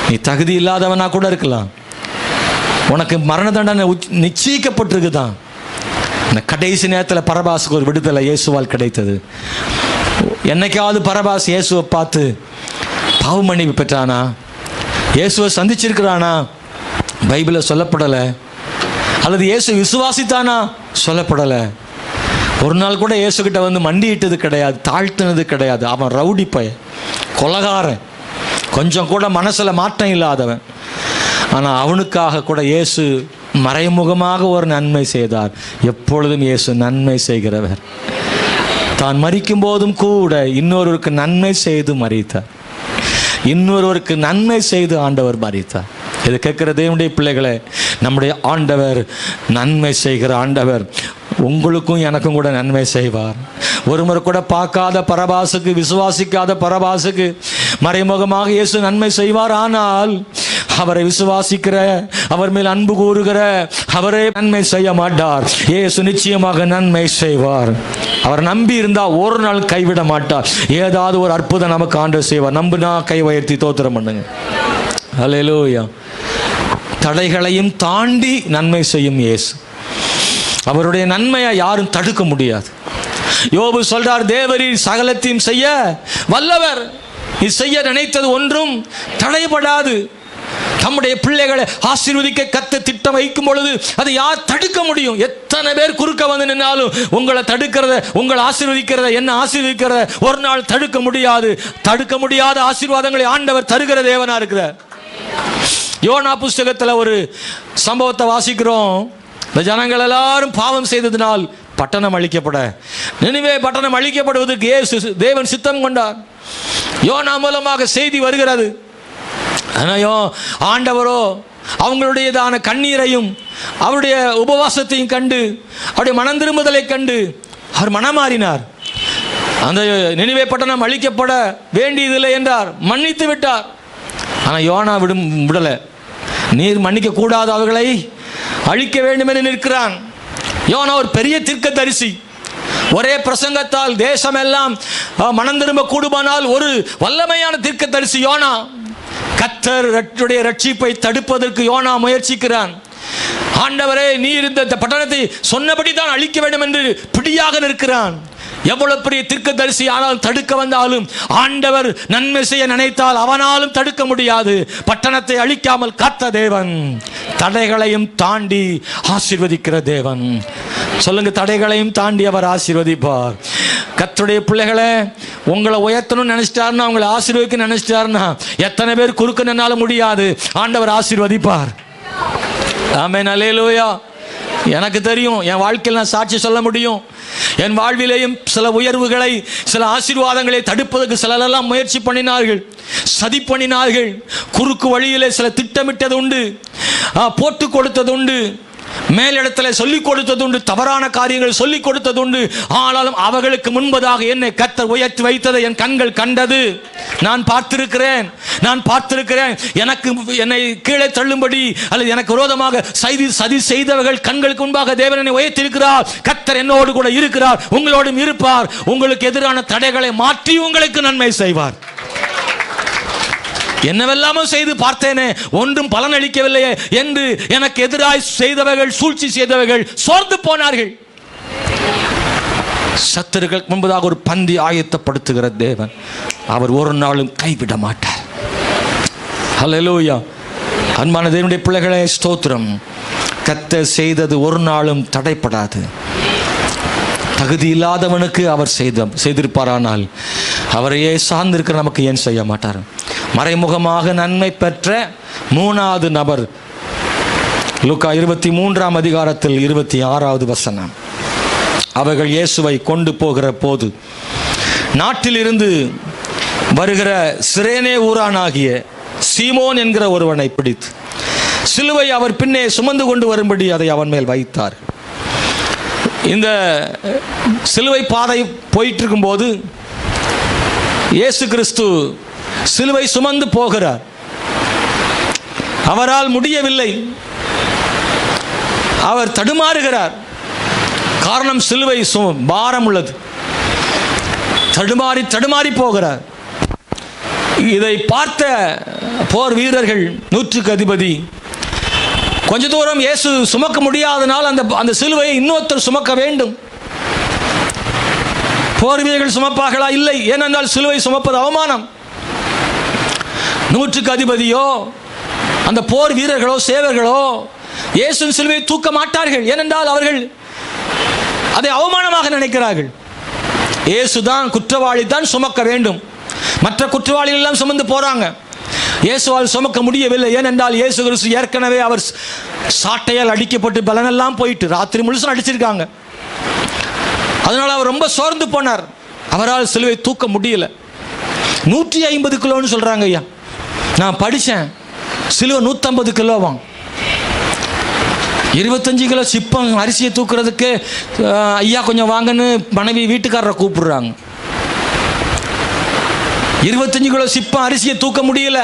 நீ தகுதி இல்லாதவனா கூட இருக்கலாம், உனக்கு மரண தண்டனை நிச்சயிக்கப்பட்டிருக்குதான். இந்த கடைசி நேரத்தில் பரபாசுக்கு ஒரு விடுதலை இயேசுவால் கிடைத்தது. என்னைக்காவது பரபாஸ் இயேசுவை பார்த்து பாவ மன்னிப்பு பெற்றானா? இயேசுவை சந்திச்சிருக்கிறானா? பைபிளில் சொல்லப்படலை. அல்லது இயேசு விசுவாசித்தானா? சொல்லப்படலை. ஒரு நாள் கூட இயேசுகிட்ட வந்து மண்டியிட்டது கிடையாது, தாழ்த்தினது கிடையாது. அவன் ரவுடி பையன், கொலகாரன், கொஞ்சம் கூட மனசில் மாற்றம் இல்லாதவன். ஆனால் அவனுக்காக கூட இயேசு மறைமுகமாக ஒரு நன்மை செய்தார். எப்பொழுதும் இயேசு நன்மை செய்கிறவர். தான் மரிக்கும் போதும் கூட இன்னொருவருக்கு நன்மை செய்து மரித்தார். இன்னொருவருக்கு நன்மை செய்து ஆண்டவர் மரித்தார். இது கேட்கிற தேவனுடைய பிள்ளைகளே, நம்முடைய ஆண்டவர் நன்மை செய்கிற ஆண்டவர். உங்களுக்கும் எனக்கும் கூட நன்மை செய்வார். ஒருமுறை கூட பார்க்காத பரபாசுக்கு, விசுவாசிக்காத பரபாசுக்கு மறைமுகமாக இயேசு நன்மை செய்வார். ஆனால் அவரை விசுவாசிக்கிற, அவர் மேல் அன்பு கூறுகிற அவரே நன்மை செய்ய மாட்டார். இயேசு நிச்சயமாக நன்மை செய்வார். அவர் நம்பி இருந்தா ஒரு நாள் கைவிட மாட்டார். ஏதாவது ஒரு அற்புதம் நமக்கு ஆண்டவர் செய்வார். நம்பினா கை உயர்த்தி தோத்திரம் பண்ணுங்க. அல்லேலூயா. தடைகளையும் தாண்டி நன்மை செய்யும் இயேசு. அவருடைய நன்மையை யாரும் தடுக்க முடியாது. யோபு சொல்றார், தேவரீர் சகலத்தையும் செய்ய வல்லவர், நீ செய்ய நினைத்தது ஒன்றும் தடைபடாது. தம்முடைய பிள்ளைகளை ஆசீர்வதிக்க கர்த்தர் திட்டம் வைக்கும் பொழுது அதை யார் தடுக்க முடியும்? எத்தனை பேர் குறுக்க வந்து நின்னாலும் உங்களை தடுக்கிறத, உங்களை ஆசீர்வதிக்கிறத, என்ன ஆசீர்வதிக்கிறத ஒரு நாள் தடுக்க முடியாது. தடுக்க முடியாத ஆசீர்வாதங்களை ஆண்டவர் தருகிற தேவனா இருக்கிறார். யோனா புஸ்தகத்தில் ஒரு சம்பவத்தை வாசிக்கிறோம். இந்த ஜனங்கள் எல்லாரும் பாவம் செய்ததினால் பட்டணம் அழிக்கப்பட, நினிவே பட்டணம் அழிக்கப்படுவதற்கு தேவன் சித்தம் கொண்டார். யோனா மூலமாக செய்தி வருகிறது. ஆண்டவரோ அவங்களுடையதான கண்ணீரையும் அவருடைய உபவாசத்தையும் கண்டு, அவருடைய மனம் திரும்புதலை கண்டு அவர் மனமாறினார். அந்த நினிவே பட்டணம் அழிக்கப்பட வேண்டியதில்லை என்றார், மன்னித்து விட்டார். ஆனால் யோனா விடலை. நீர் மன்னிக்க கூடாது, அவர்களை அழிக்க வேண்டும் என்று நிற்கிறான். யோனா ஒரு பெரிய தீர்க்கதரிசி. ஒரே பிரசங்கத்தால் தேசம் எல்லாம் மனம் திரும்ப கூடுமானால் ஒரு வல்லமையான தீர்க்கதரிசி யோனா. கர்த்தருடைய ரட்சிப்பை தடுப்பதற்கு யோனா முயற்சிக்கிறான். ஆண்டவரே, நீர் இந்த பட்டணத்தை சொன்னபடி தான் அழிக்க வேண்டும் என்று பிடியாக நிற்கிறான். எவ்வளவு பெரிய தீர்க்கதரிசி ஆனால் தடுக்க வந்தாலும் ஆண்டவர் நன்மை செய்ய நினைத்தால் அவனாலும் தடுக்க முடியாது. பட்டணத்தை அழிக்காமல் காத்த தேவன், தடைகளையும் தாண்டி ஆசீர்வதிக்கிற தேவன். சொல்லுங்க, தடைகளையும் தாண்டி அவர் ஆசீர்வதிப்பார். கர்த்தருடைய பிள்ளைகளை, உங்களை உயர்த்தணும்னு நினைச்சிட்டாருன்னா, உங்களை ஆசீர்வதிக்க நினைச்சிட்டாருன்னா, எத்தனை பேர் குறுக்க நின்னாலும் முடியாது, ஆண்டவர் ஆசீர்வதிப்பார். ஆமென், அல்லேலூயா. எனக்கு தெரியும், என் வாழ்க்கையில் நான் சாட்சி சொல்ல முடியும். என் வாழ்விலேயும் சில உயர்வுகளை, சில ஆசீர்வாதங்களை தடுப்பதற்கு சிலரெல்லாம் முயற்சி பண்ணினார்கள், சதி பண்ணினார்கள். குறுக்கு வழியிலே சில திட்டமிட்டது உண்டு, போட்டு கொடுத்தது உண்டு, மேலிடத்தில் சொல்லிக் கொடுத்தது உண்டு, தவறான காரியங்கள் சொல்லிக் கொடுத்தது உண்டு. ஆனாலும் அவர்களுக்கு முன்பதாக என்னை கர்த்தர் உயர்த்தி வைத்ததை என் கண்கள் கண்டது. நான் பார்த்திருக்கிறேன். என்னை கீழே தள்ளும்படி அல்லது எனக்கு விரோதமாக சதி செய்தவர்கள் கண்களுக்கு முன்பாக தேவன் என்னை உயர்த்தியிருக்கிறார். கர்த்தர் என்னோடு கூட இருக்கிறார், உங்களோடும் இருப்பார். உங்களுக்கு எதிரான தடைகளை மாற்றி உங்களுக்கு நன்மை செய்வார். என்னவெல்லாமோ செய்து பார்த்தேனே, ஒன்றும் பலன் அளிக்கவில்லையே என்று எனக்கு எதிராய் செய்தவர்கள், சூழ்ச்சி செய்தவர்கள் சோர்ந்து போனார்கள். சத்துருக்களுக்கு முன்பதாக ஒரு பந்தி ஆயத்தப்படுத்துகிற தேவன், அவர் ஒரு நாளும் கைவிட மாட்டார். ஹல்லேலூயா. அன்பான தேவனுடைய பிள்ளைகளே, ஸ்தோத்திரம். கர்த்தர் செய்தது ஒரு நாளும் தடைப்படாது. தகுதி இல்லாதவனுக்கு அவர் செய்திருப்பாரானால் அவரையே சார்ந்திருக்கிற நமக்கு ஏன் செய்ய மாட்டார்? மறைமுகமாக நன்மை பெற்ற மூணாவது நபர் லூக்கா 23ஆம் அதிகாரத்தில் 26வது வசனம். அவர்கள் இயேசுவை கொண்டு போகிற போது நாட்டிலிருந்து வருகிற சிரேனே ஊரானாகிய சீமோன் என்கிற ஒருவனை பிடித்து சிலுவை அவர் பின்னே சுமந்து கொண்டு வரும்படி அதை அவன் மேல் வைத்தார். இந்த சிலுவை பாதை போயிட்டு இருக்கும்போது இயேசு கிறிஸ்து சிலுவை சுமந்து போகிறார். அவரால் முடியவில்லை, அவர் தடுமாறுகிறார். காரணம், சிலுவை பாரம் உள்ளது. தடுமாறி போகிறார். இதை பார்த்த போர் வீரர்கள், 100க்கு அதிபதி, கொஞ்ச தூரம் இயேசு சுமக்க முடியாதனால் அந்த சிலுவையை இன்னொருத்தர் சுமக்க வேண்டும். போர் வீரர்கள் சுமப்பார்களா? இல்லை. ஏனென்றால் சிலுவை சுமப்பது அவமானம். 100க்கு அதிபதியோ அந்த போர் வீரர்களோ சேவர்களோ இயேசுவின் சிலுவையை தூக்க மாட்டார்கள். ஏனென்றால் அவர்கள் அதை அவமானமாக நினைக்கிறார்கள். இயேசுதான் குற்றவாளி, தான் சுமக்க வேண்டும். மற்ற குற்றவாளிகள் எல்லாம் சுமந்து போறாங்க, இயேசுவால் சுமக்க முடியவில்லை. ஏனென்றால் இயேசு கிறிஸ்து ஏற்கனவே அவர் சாட்டையால் அடிக்கப்பட்டு பலனெல்லாம் போயிட்டு ராத்திரி முழுசும் அடிச்சிருக்காங்க. அதனால் அவர் ரொம்ப சோர்ந்து போனார். அவரால் சிலுவை தூக்க முடியல. 150 கிலோன்னு சொல்றாங்க. ஐயா, நான் படித்தேன், சிலுவை 150 கிலோவாம். 25 கிலோ சிப்பம் அரிசியை தூக்குறதுக்கு ஐயா கொஞ்சம் வாங்கன்னு மனைவி வீட்டுக்காரரை கூப்பிடுறாங்க. 25 கிலோ சிப்பம் அரிசியை தூக்க முடியல.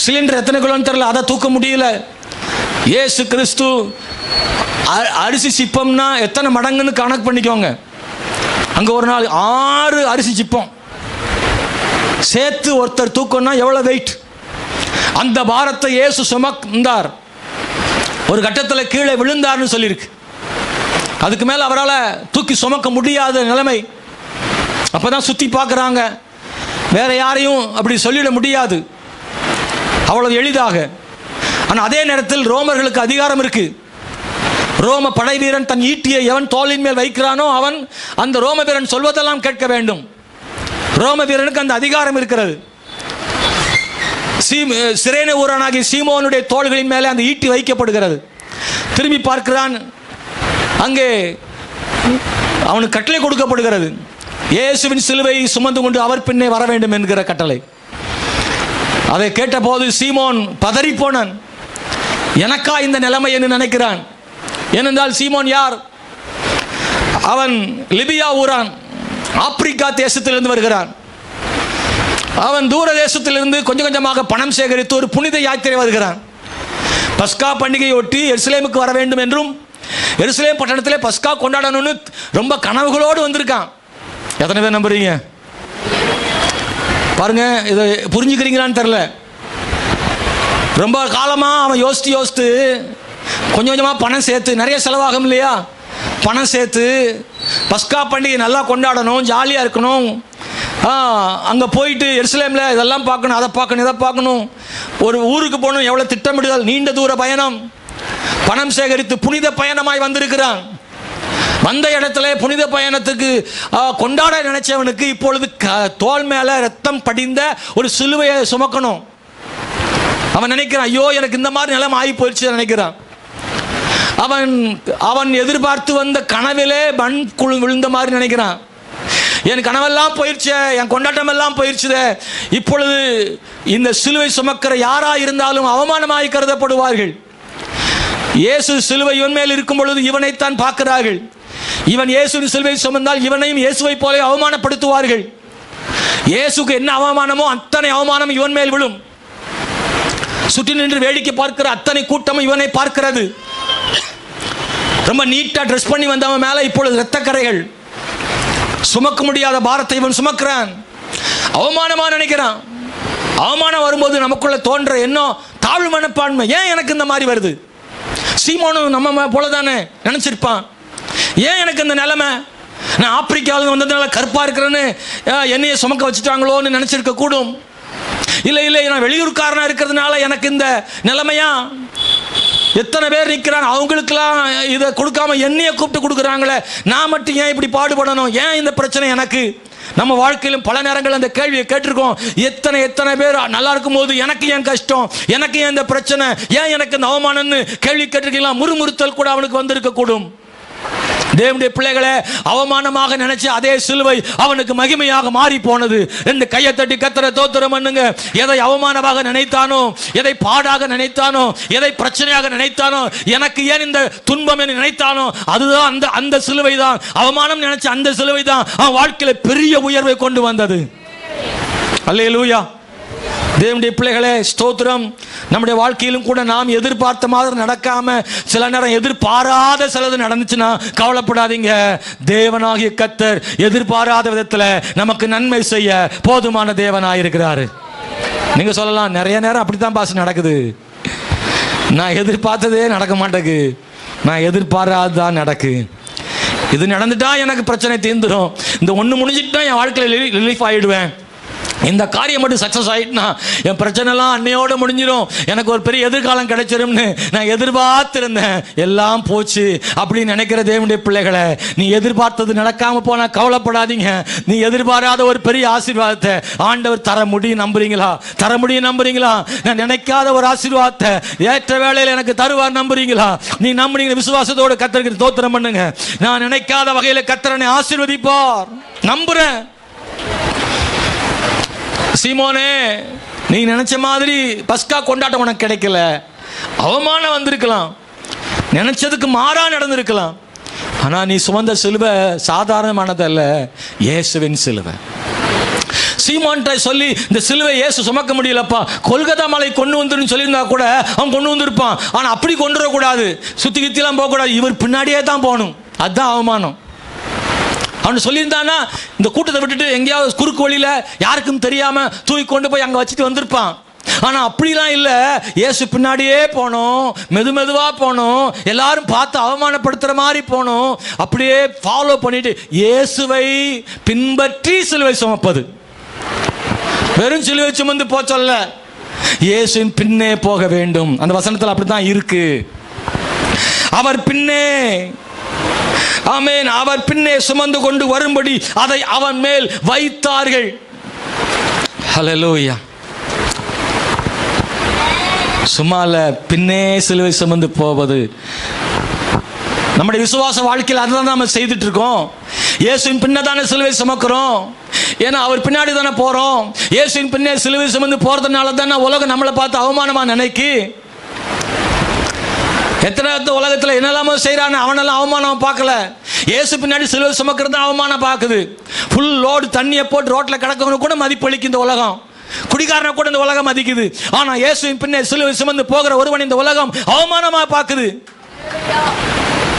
சிலிண்டர் எத்தனை கிலோன்னு தெரியல, அதை தூக்க முடியல. இயேசு கிறிஸ்து அரிசி சிப்பம்னா எத்தனை மடங்குன்னு கணக்கு பண்ணிக்கோங்க. அங்கே ஒரு நாள் 6 அரிசி சிப்பம் சேர்த்து ஒருத்தர் தூக்கம்னா எவ்வளோ வெயிட். அந்த பாரத்தை இயேசு சுமந்தார். ஒரு கட்டத்தில் கீழே விழுந்தார்னு சொல்லியிருக்கு. அதுக்கு மேலே அவரால் தூக்கி சுமக்க முடியாத நிலைமை. அப்போ தான் சுற்றி பார்க்குறாங்க, வேற யாரையும் அப்படி சொல்லிட முடியாது அவ்வளவு எளிதாக. ஆனால் அதே நேரத்தில் ரோமர்களுக்கு அதிகாரம் இருக்கு. ரோம படை வீரன் தன் ஈட்டியை எவன் தோளின் மேல் வைக்கிறானோ அவன் அந்த ரோம வீரன் சொல்வதெல்லாம் கேட்க வேண்டும். ரோம வீரனுக்கு அந்த அதிகாரம் இருக்கிறது. சிரேனே ஊரானாகிய சீமோனுடைய தோள்களின் மேலே அந்த ஈட்டி வைக்கப்படுகிறது. திரும்பி பார்க்கிறான், அங்கே அவனுக்கு கட்டளை கொடுக்கப்படுகிறது. இயேசுவின் சிலுவையை சுமந்து கொண்டு அவர் பின்னே வர வேண்டும் என்கிற கட்டளை. அதை கேட்டபோது சீமோன் பதறி போனான். எனக்கா இந்த நிலைமை என்று நினைக்கிறான். ஏனென்றால் சீமோன் யார்? அவன் லிபியா ஊரான், ஆப்பிரிக்கா தேசத்திலிருந்து வருகிறான். அவன் தூர தேசத்திலிருந்து கொஞ்சம் கொஞ்சமாக பணம் சேகரித்து ஒரு புனித யாத்திரை வருகிறான். பஸ்கா பண்டிகையை ஒட்டி எருசலேமுக்கு வர வேண்டும் என்றும் எருசலேம் பட்டணத்திலே பஸ்கா கொண்டாடணும்னு ரொம்ப கனவுகளோடு வந்திருக்கான். எத்தனை பேர் நம்புறீங்க? பாருங்க, இதை புரிஞ்சுக்கிறீங்களான்னு தெரில. ரொம்ப காலமாக அவன் யோசித்து கொஞ்சம் கொஞ்சமாக பணம் சேர்த்து, நிறைய செலவாகும் இல்லையா, பணம் சேர்த்து பஸ்கா பண்டிகை நல்லா கொண்டாடணும், ஜாலியாக இருக்கணும், அங்கே போயிட்டு எருசலேமில் இதெல்லாம் பார்க்கணும், அதை பார்க்கணும், இதை பார்க்கணும், ஒரு ஊருக்கு போகணும், எவ்வளோ திட்டமிடுதல், நீண்ட தூர பயணம், பணம் சேகரித்து புனித பயணமாய் வந்திருக்கிறான். வந்த இடத்துல புனித பயணத்துக்கு கொண்டாட நினைச்சவனுக்கு இப்பொழுது தோல் மேலே ரத்தம் படிந்த ஒரு சிலுவையை சுமக்கணும். அவன் நினைக்கிறான், ஐயோ எனக்கு இந்த மாதிரி நிலைமை ஆகி போயிடுச்சு நினைக்கிறான். அவன் எதிர்பார்த்து வந்த கனவிலே மண் குழு விழுந்த மாதிரி நினைக்கிறான். என் கனவெல்லாம் போயிடுச்சு, என் கொண்டாட்டம் எல்லாம் போயிடுச்சு, இப்பொழுது இந்த சிலுவை சுமக்கிற யாரா இருந்தாலும் அவமானமாய் கருதப்படுவார்கள். இயேசு சிலுவை இவன் மேல் இருக்கும் பொழுது இவனைத்தான் பார்க்கிறார்கள். இவன் இயேசுவின் சிலுவை சுமந்தால் இவனையும் இயேசுவை போல அவமானப்படுத்துவார்கள். இயேசுக்கு என்ன அவமானமோ அத்தனை அவமானம் இவன் மேல் விழும். சுற்றி நின்று வேடிக்கை பார்க்கிற அத்தனை கூட்டமும் இவனை பார்க்கிறது. ரொம்ப நீட்டா ட்ரெஸ் பண்ணி வந்தவன் மேல இப்பொழுது இரத்தக்கரைகள். சுமக்க முடியாத பாரத்தை இவன் சுமக்கிறான். அவமானமா நினைக்கிறான். அவமானம் வரும்போது நமக்குள்ள தோன்ற எண்ணம் தாழ்வு மனப்பான்மை. ஏன் எனக்கு இந்த மாதிரி வருது? சீமோனும் நம்ம போலதானே நினைச்சிருப்பான். ஏன் எனக்கு இந்த நிலைமை? நான் ஆப்பிரிக்காவில் வந்ததுனால கருப்பா இருக்கிறேன்னு என்னைய சுமக்க வச்சுட்டாங்களோன்னு நினைச்சிருக்க கூடும். இல்லை நான் வெளியூர்காரனா இருக்கிறதுனால எனக்கு இந்த நிலைமையா? எத்தனை பேர் நிற்கிறாங்க, அவங்களுக்கெல்லாம் இதை கொடுக்காம என்னைய கூப்பிட்டு கொடுக்குறாங்களே, நான் மட்டும் ஏன் இப்படி பாடுபடணும்? ஏன் இந்த பிரச்சனை எனக்கு? நம்ம வாழ்க்கையிலும் பல நேரங்கள் அந்த கேள்வியை கேட்டிருக்கோம். எத்தனை பேர் நல்லா இருக்கும் போது எனக்கு ஏன் கஷ்டம், எனக்கு ஏன் இந்த பிரச்சனை, ஏன் எனக்கு இந்த அவமானம்னு கேள்வி கேட்டிருக்கீங்களா? முறுமுறுத்தல் கூட அவனுக்கு வந்திருக்க கூடும். தேவனுடைய பிள்ளைகளை அவமானமாக நினைச்சு அதே சிலுவை அவனுக்கு மகிமையாக மாறி போனது. ரெண்டு கையை தட்டி கர்த்தரை தோத்திரம் பண்ணுங்க. எதை அவமானமாக நினைத்தானோ, எதை பாடாக நினைத்தானோ, எதை பிரச்சனையாக நினைத்தானோ, எனக்கு ஏன் இந்த துன்பம் என்று நினைத்தானோ, அதுதான் அந்த சிலுவை தான், அவமானம் நினைச்ச அந்த சிலுவை தான் அவன் வாழ்க்கையில பெரிய உயர்வை கொண்டு வந்தது. அல்லேலூயா. தேவனுடைய பிள்ளைகளே, ஸ்தோத்திரம். நம்முடைய வாழ்க்கையிலும் கூட நாம் எதிர்பார்த்த மாதிரி நடக்காம சில நேரம் எதிர்பாராத சிலது நடந்துச்சுன்னா கவலைப்படாதீங்க. தேவனாகிய கர்த்தர் எதிர்பாராத விதத்தில் நமக்கு நன்மை செய்ய போதுமான தேவனாயிருக்கிறாரு. நீங்க சொல்லலாம், நிறைய நேரம் அப்படித்தான் பாஸ் நடக்குது, நான் எதிர்பார்த்ததே நடக்க மாட்டேங்குது, நான் எதிர்பாராதான் நடக்கு. இது நடந்துட்டா எனக்கு பிரச்சனை தீர்ந்துடும், இந்த ஒன்று முடிஞ்சிட்டா என் வாழ்க்கையில் ரிலீஃப் ஆகிடுவேன், இந்த காரியம் மட்டும் சக்ஸஸ் ஆகிட்டுனா என் பிரச்சனைலாம் அன்னையோடு முடிஞ்சிடும், எனக்கு ஒரு பெரிய எதிர்காலம் கிடைச்சிரும்னு நான் எதிர்பார்த்திருந்தேன், எல்லாம் போச்சு அப்படின்னு நினைக்கிற தேவனுடைய பிள்ளைகளை, நீ எதிர்பார்த்தது நடக்காம போனா கவலைப்படாதீங்க. நீ எதிர்பாராத ஒரு பெரிய ஆசீர்வாதத்தை ஆண்டவர் தர முடியும் நம்புறீங்களா? தர முடியும் நம்புறீங்களா? நான் நினைக்காத ஒரு ஆசீர்வாதத்தை ஏற்ற வேளையில் எனக்கு தருவார் நம்புறீங்களா? நீ நம்புறீங்க, விசுவாசத்தோடு கர்த்தருக்கு ஸ்தோத்திரம் பண்ணுங்க. நான் நினைக்காத வகையில் கர்த்தரனை ஆசீர்வதிப்பார் நம்புறேன். சீமோனே, நீ நினைச்ச மாதிரி பஸ்கா கொண்டாட்டம் உனக்கு கிடைக்கல, அவமானம் வந்திருக்கலாம், நினைச்சதுக்கு மாறா நடந்திருக்கலாம். ஆனா நீ சுமந்த சிலுவை சாதாரணமானதல்ல, இயேசுவின் சிலுவை. சீமோன்ட்ட சொல்லி இந்த சிலுவை இயேசு சுமக்க முடியலப்பா, கொல்கத்தா மலை கொண்டு வந்துருன்னு சொல்லியிருந்தா கூட அவன் கொண்டு வந்திருப்பான். ஆனா அப்படி கொண்டு வரக்கூடாது, சுத்தி கித்திலாம் போகக்கூடாது, இவர் பின்னாடியே தான் போகணும். அதுதான் அவமானம். அவனு சொல்லியிருந்தானா இந்த கூட்டத்தை விட்டுட்டு எங்கேயாவது குறுக்கு வழியில் யாருக்கும் தெரியாம தூக்கி கொண்டு போய் அங்கே வச்சுட்டு வந்திருப்பான். ஆனால் அப்படிலாம் இல்லை, இயேசு பின்னாடியே போனோம், மெதுவா போனோம், எல்லாரும் பார்த்து அவமானப்படுத்துகிற மாதிரி போனோம். அப்படியே ஃபாலோ பண்ணிட்டு இயேசுவை பின்பற்றி சிலுவை சுமப்பது. வெறும் சிலுவை சுமந்து போ சொல்ல, இயேசுவின் பின்னே போக வேண்டும். அந்த வசனத்தில் அப்படித்தான் இருக்கு. அவர் பின்னே, ஆமென், அவர் பின்னே சுமந்து கொண்டு வரும்படி அதை அவன் மேல் வைத்தார்கள். ஹல்லேலூயா. சும்மால பின்னே சிலுவை சுமந்து போவது நம்முடைய விசுவாச வாழ்க்கையில் அதுதான் நம்ம செய்துட்டு இருக்கோம். இயேசுவின் பின்ன தானே சிலுவை சுமக்கிறோம், ஏன்னா அவர் பின்னாடி தானே போறோம். இயேசுவின் பின்னே சிலுவை சுமந்து போறதுனால தானே உலகம் நம்மளை பார்த்து அவமானமா நினைக்கி. எத்தனை உலகத்தில் என்னெல்லாமோ செய்யறான்னு அவனெல்லாம் அவமானம் பார்க்கல. இயேசு பின்னாடி சிலுவை சுமக்கிறது அவமானம் பார்க்குது. ஃபுல் லோடு தண்ணியை போட்டு ரோட்டில் கிடக்கவனு கூட மதிப்பளிக்கும் இந்த உலகம். குடிகாரனை கூட இந்த உலகம் மதிக்குது. ஆனா இயேசுவின் பின்னே சிலுவை சுமந்து போகிற ஒருவன் இந்த உலகம் அவமானமா பார்க்குது.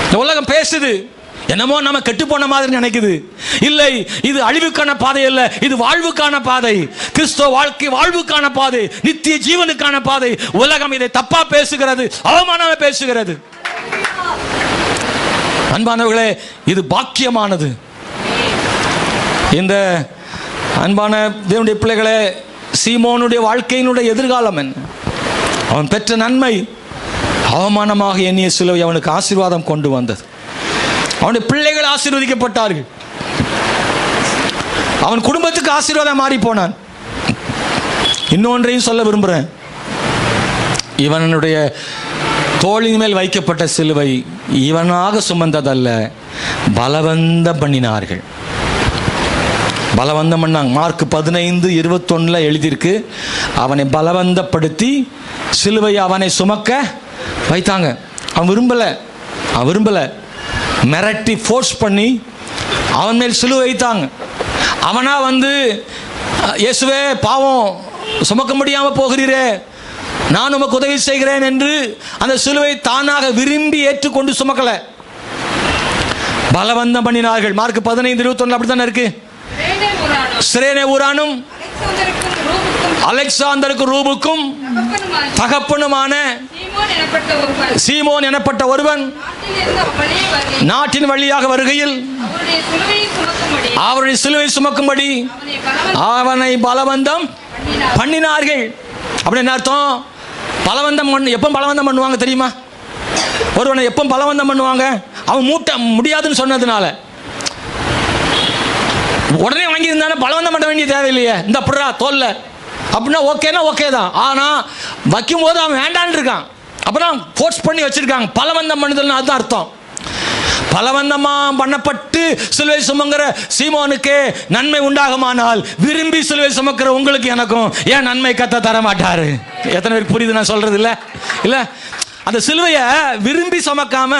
இந்த உலகம் பேசுது, என்னமோ நம்ம கெட்டு போன மாதிரி நினைக்குது. இல்லை, இது அழிவுக்கான பாதை அல்ல, இது வாழ்வுக்கான பாதை. கிறிஸ்துவ வாழ்க்கை வாழ்வுக்கான பாதை, நித்திய ஜீவனுக்கான பாதை. உலகம் இதை தப்பா பேசுகிறது, அவமானமா பேசுகிறது. அன்பானவர்களே, இது பாக்கியமானது. இந்த அன்பான தேவனுடைய பிள்ளைகளே, சீமோனுடைய வாழ்க்கையினுடைய எதிர்காலம் என்ன? அவன் பெற்ற நன்மை அவமானமாக எண்ணிய சிலுவை அவனுக்கு ஆசீர்வாதம் கொண்டு வந்தது. அவனுடைய பிள்ளைகள் ஆசீர்வதிக்கப்பட்டார்கள். அவன் குடும்பத்துக்கு ஆசீர்வாதம் மாறி போனான். இன்னொன்றையும் சொல்ல விரும்புகிறேன். இவனுடைய தோளின் மேல் வைக்கப்பட்ட சிலுவை இவனாக சுமந்ததல்ல, பலவந்தம் பண்ணினார்கள். பலவந்தம் பண்ணாங்க. மார்க் 15:21 எழுதியிருக்கு. அவனை பலவந்தப்படுத்தி சிலுவை அவனை சுமக்க வைத்தாங்க. அவன் விரும்பலை, மிரட்டி ஃபோர்ஸ் பண்ணி அவன் மேல் சிலுவை வைத்தாங்க. அவனா வந்து, இயேசுவே பாவம் சுமக்க முடியாமல் போகிறீரே, நான் உமக்கு உதவி செய்கிறேன் என்று அந்த சிலுவை தானாக விரும்பி ஏற்றுக்கொண்டு சுமக்கலை, பலவந்தம் பண்ணினார்கள். மார்க் 15:21 அப்படித்தானே இருக்கு. சிரேனே ஊரானும் அலெக்சாந்தருக்கு ரூபுக்கும் தகப்பனுமான சீமோன் எனப்பட்ட ஒருவன் நாட்டின் வழியாக வருகையில் அவருடைய சிலுவை சுமக்கும்படி அவனை பலவந்தம் பண்ணினார்கள். அப்படி என்ன அர்த்தம்? பலவந்தம் எப்போ பலவந்தம் பண்ணுவாங்க தெரியுமா? ஒருவனை எப்போ பலவந்தம் பண்ணுவாங்க? அவன் மூட்ட முடியாதுன்னு சொன்னதுனால. உடனே வாங்கியிருந்தானே பலவந்தம் பண்ண வேண்டிய தேவையில்லையே. இந்த புறா தோல்ல அப்படின்னா ஓகேனா ஓகே தான். ஆனால் வைக்கும்போது அவன் வேண்டான்னு இருக்கான், அப்புறம் ஃபோர்ஸ் பண்ணி வச்சிருக்காங்க. பலவந்தம் பண்ணுதல்னு அதுதான் அர்த்தம். பலவந்தமாக பண்ணப்பட்டு சிலுவை சுமங்கிற சீமோனுக்கு நன்மை உண்டாகுமானால், விரும்பி சிலுவை சுமக்கிற உங்களுக்கு எனக்கும் ஏன் நன்மை கத்த தர மாட்டாரு? எத்தனை பேருக்கு புரியுது நான் சொல்றது? இல்லை அந்த சிலுவையை விரும்பி சுமக்காம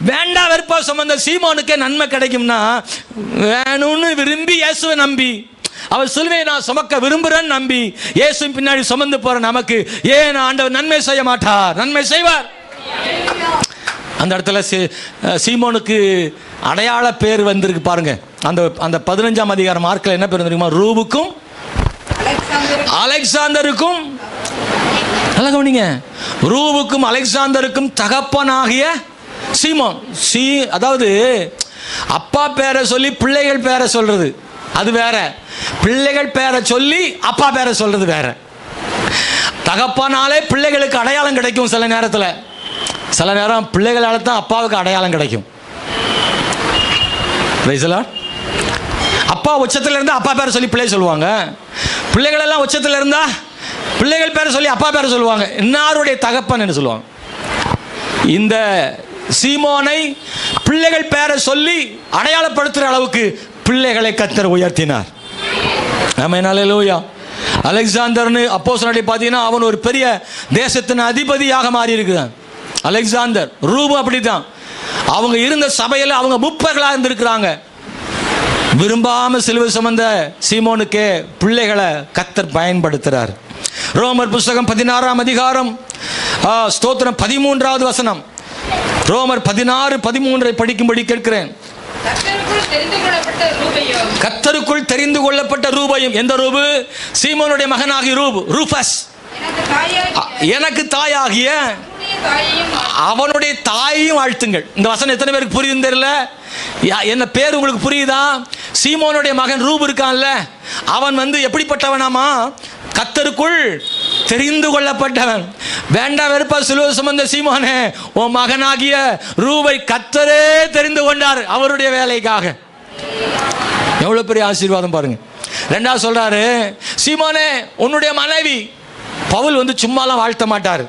வேண்டா வெறுப்பா சுமந்த சீமோனுக்கே நன்மை கிடைக்கும்னா, வேணும்னு விரும்பி இயேசுவை நம்பி அவர் சிலுவையை நான் சுமக்க விரும்புகிறேன்னு நம்பி இயேசுவின் பின்னாடி சுமந்து போற நமக்கு ஏன் ஆண்டவர் நன்மை செய்ய மாட்டார்? நன்மை செய்வார். அந்த இடத்துல சீமோனுக்கு அடையாள பேர் வந்திருக்கு பாருங்க. அந்த 15ஆம் அதிகாரம் மார்க்கில் என்ன பேர் தெரியுமா? ரூபுக்கும் அலெக்சாந்தருக்கும், நல்லா கவனிங்க, ரூபுக்கும் அலெக்சாந்தருக்கும் தகப்பனாகிய சீமோன். அதாவது அப்பா பேரை சொல்லி பிள்ளைகள் பேரை சொல்றது அது வேற, பிள்ளைகள் பேரை சொல்லி அப்பா பேரை சொல்றது வேற. தகப்பனாலே பிள்ளைகளுக்கு அடையாளம் கிடைக்கும். சில நேரம் பிள்ளைகளால தான் அப்பாவுக்கு அடையாளம் கிடைக்கும். அப்பா உச்சத்தில் இருந்தா அப்பா பேரை சொல்லி பிள்ளை சொல்லுவாங்க. பிள்ளைகள் எல்லாம் உச்சத்தில் இருந்தா பிள்ளைகள் பேரை சொல்லி அப்பா பேரை சொல்லுவாங்க. இன்னாருடைய தகப்பன் என்று சொல்லுவாங்க. இந்த சீமோனை பிள்ளைகள் பேரை சொல்லி அடையாளப்படுத்துகிற அளவுக்கு பிள்ளைகளை கர்த்தர் உயர்த்தினார். ஆமென், அல்லேலூயா. அலெக்சாந்தர்னு அப்போஸ்தலனை பார்த்தீங்கன்னா அவன் ஒரு பெரிய தேசத்தின் அதிபதியாக மாறி இருக்கிறான். அலெக்சாந்தர், ரூபு அப்படித்தான். அவங்க இருந்த சபையில் அவங்க முப்பர்களாக இருந்திருக்கிறாங்க. விரும்பாம சிலுவை சுமந்த சீமோனுக்கே பிள்ளைகளை கர்த்தர் பயன்படுத்துறார். ரோமர் புஸ்தகம் 16ஆம் அதிகாரம் ஸ்தோத்திரம் 13வது வசனம். ரோமர் 16:13 படிக்கும்படி கேட்கிறேன். கர்த்தருக்குள் தெரிந்து கொள்ளப்பட்ட ரூபையும். எந்த ரூபு? சீமோனுடைய மகனாகிய ரூபஸ். எனக்கு தாயாகிய அவனுடைய தாயையும் வாழ்த்துங்கள். இந்த வசனம் எத்தனை பேருக்கு புரியுதுன்னு தெரியல. என்ன பேர் உங்களுக்கு புரியுதா? சீமோனுடைய மகன் ரூபு இருக்கான்ல, அவன் எப்படிப்பட்டவனாமா? கர்த்தருக்குள் தெரிந்து கொள்ளப்பட்டவன். வேண்டா வெறுப்பா சிலுவை சுமந்த சீமோனே, உன் மகனாகிய ரூபை கர்த்தரே தெரிந்து கொண்டார் அவருடைய வேலைக்காக. எவ்வளவு பெரிய ஆசீர்வாதம் பாருங்க. ரெண்டாவது சொல்றாரு, சீமோனே உன்னுடைய மனைவி. பவுல் சும்மாலாம் வாழ்த்த மாட்டார்.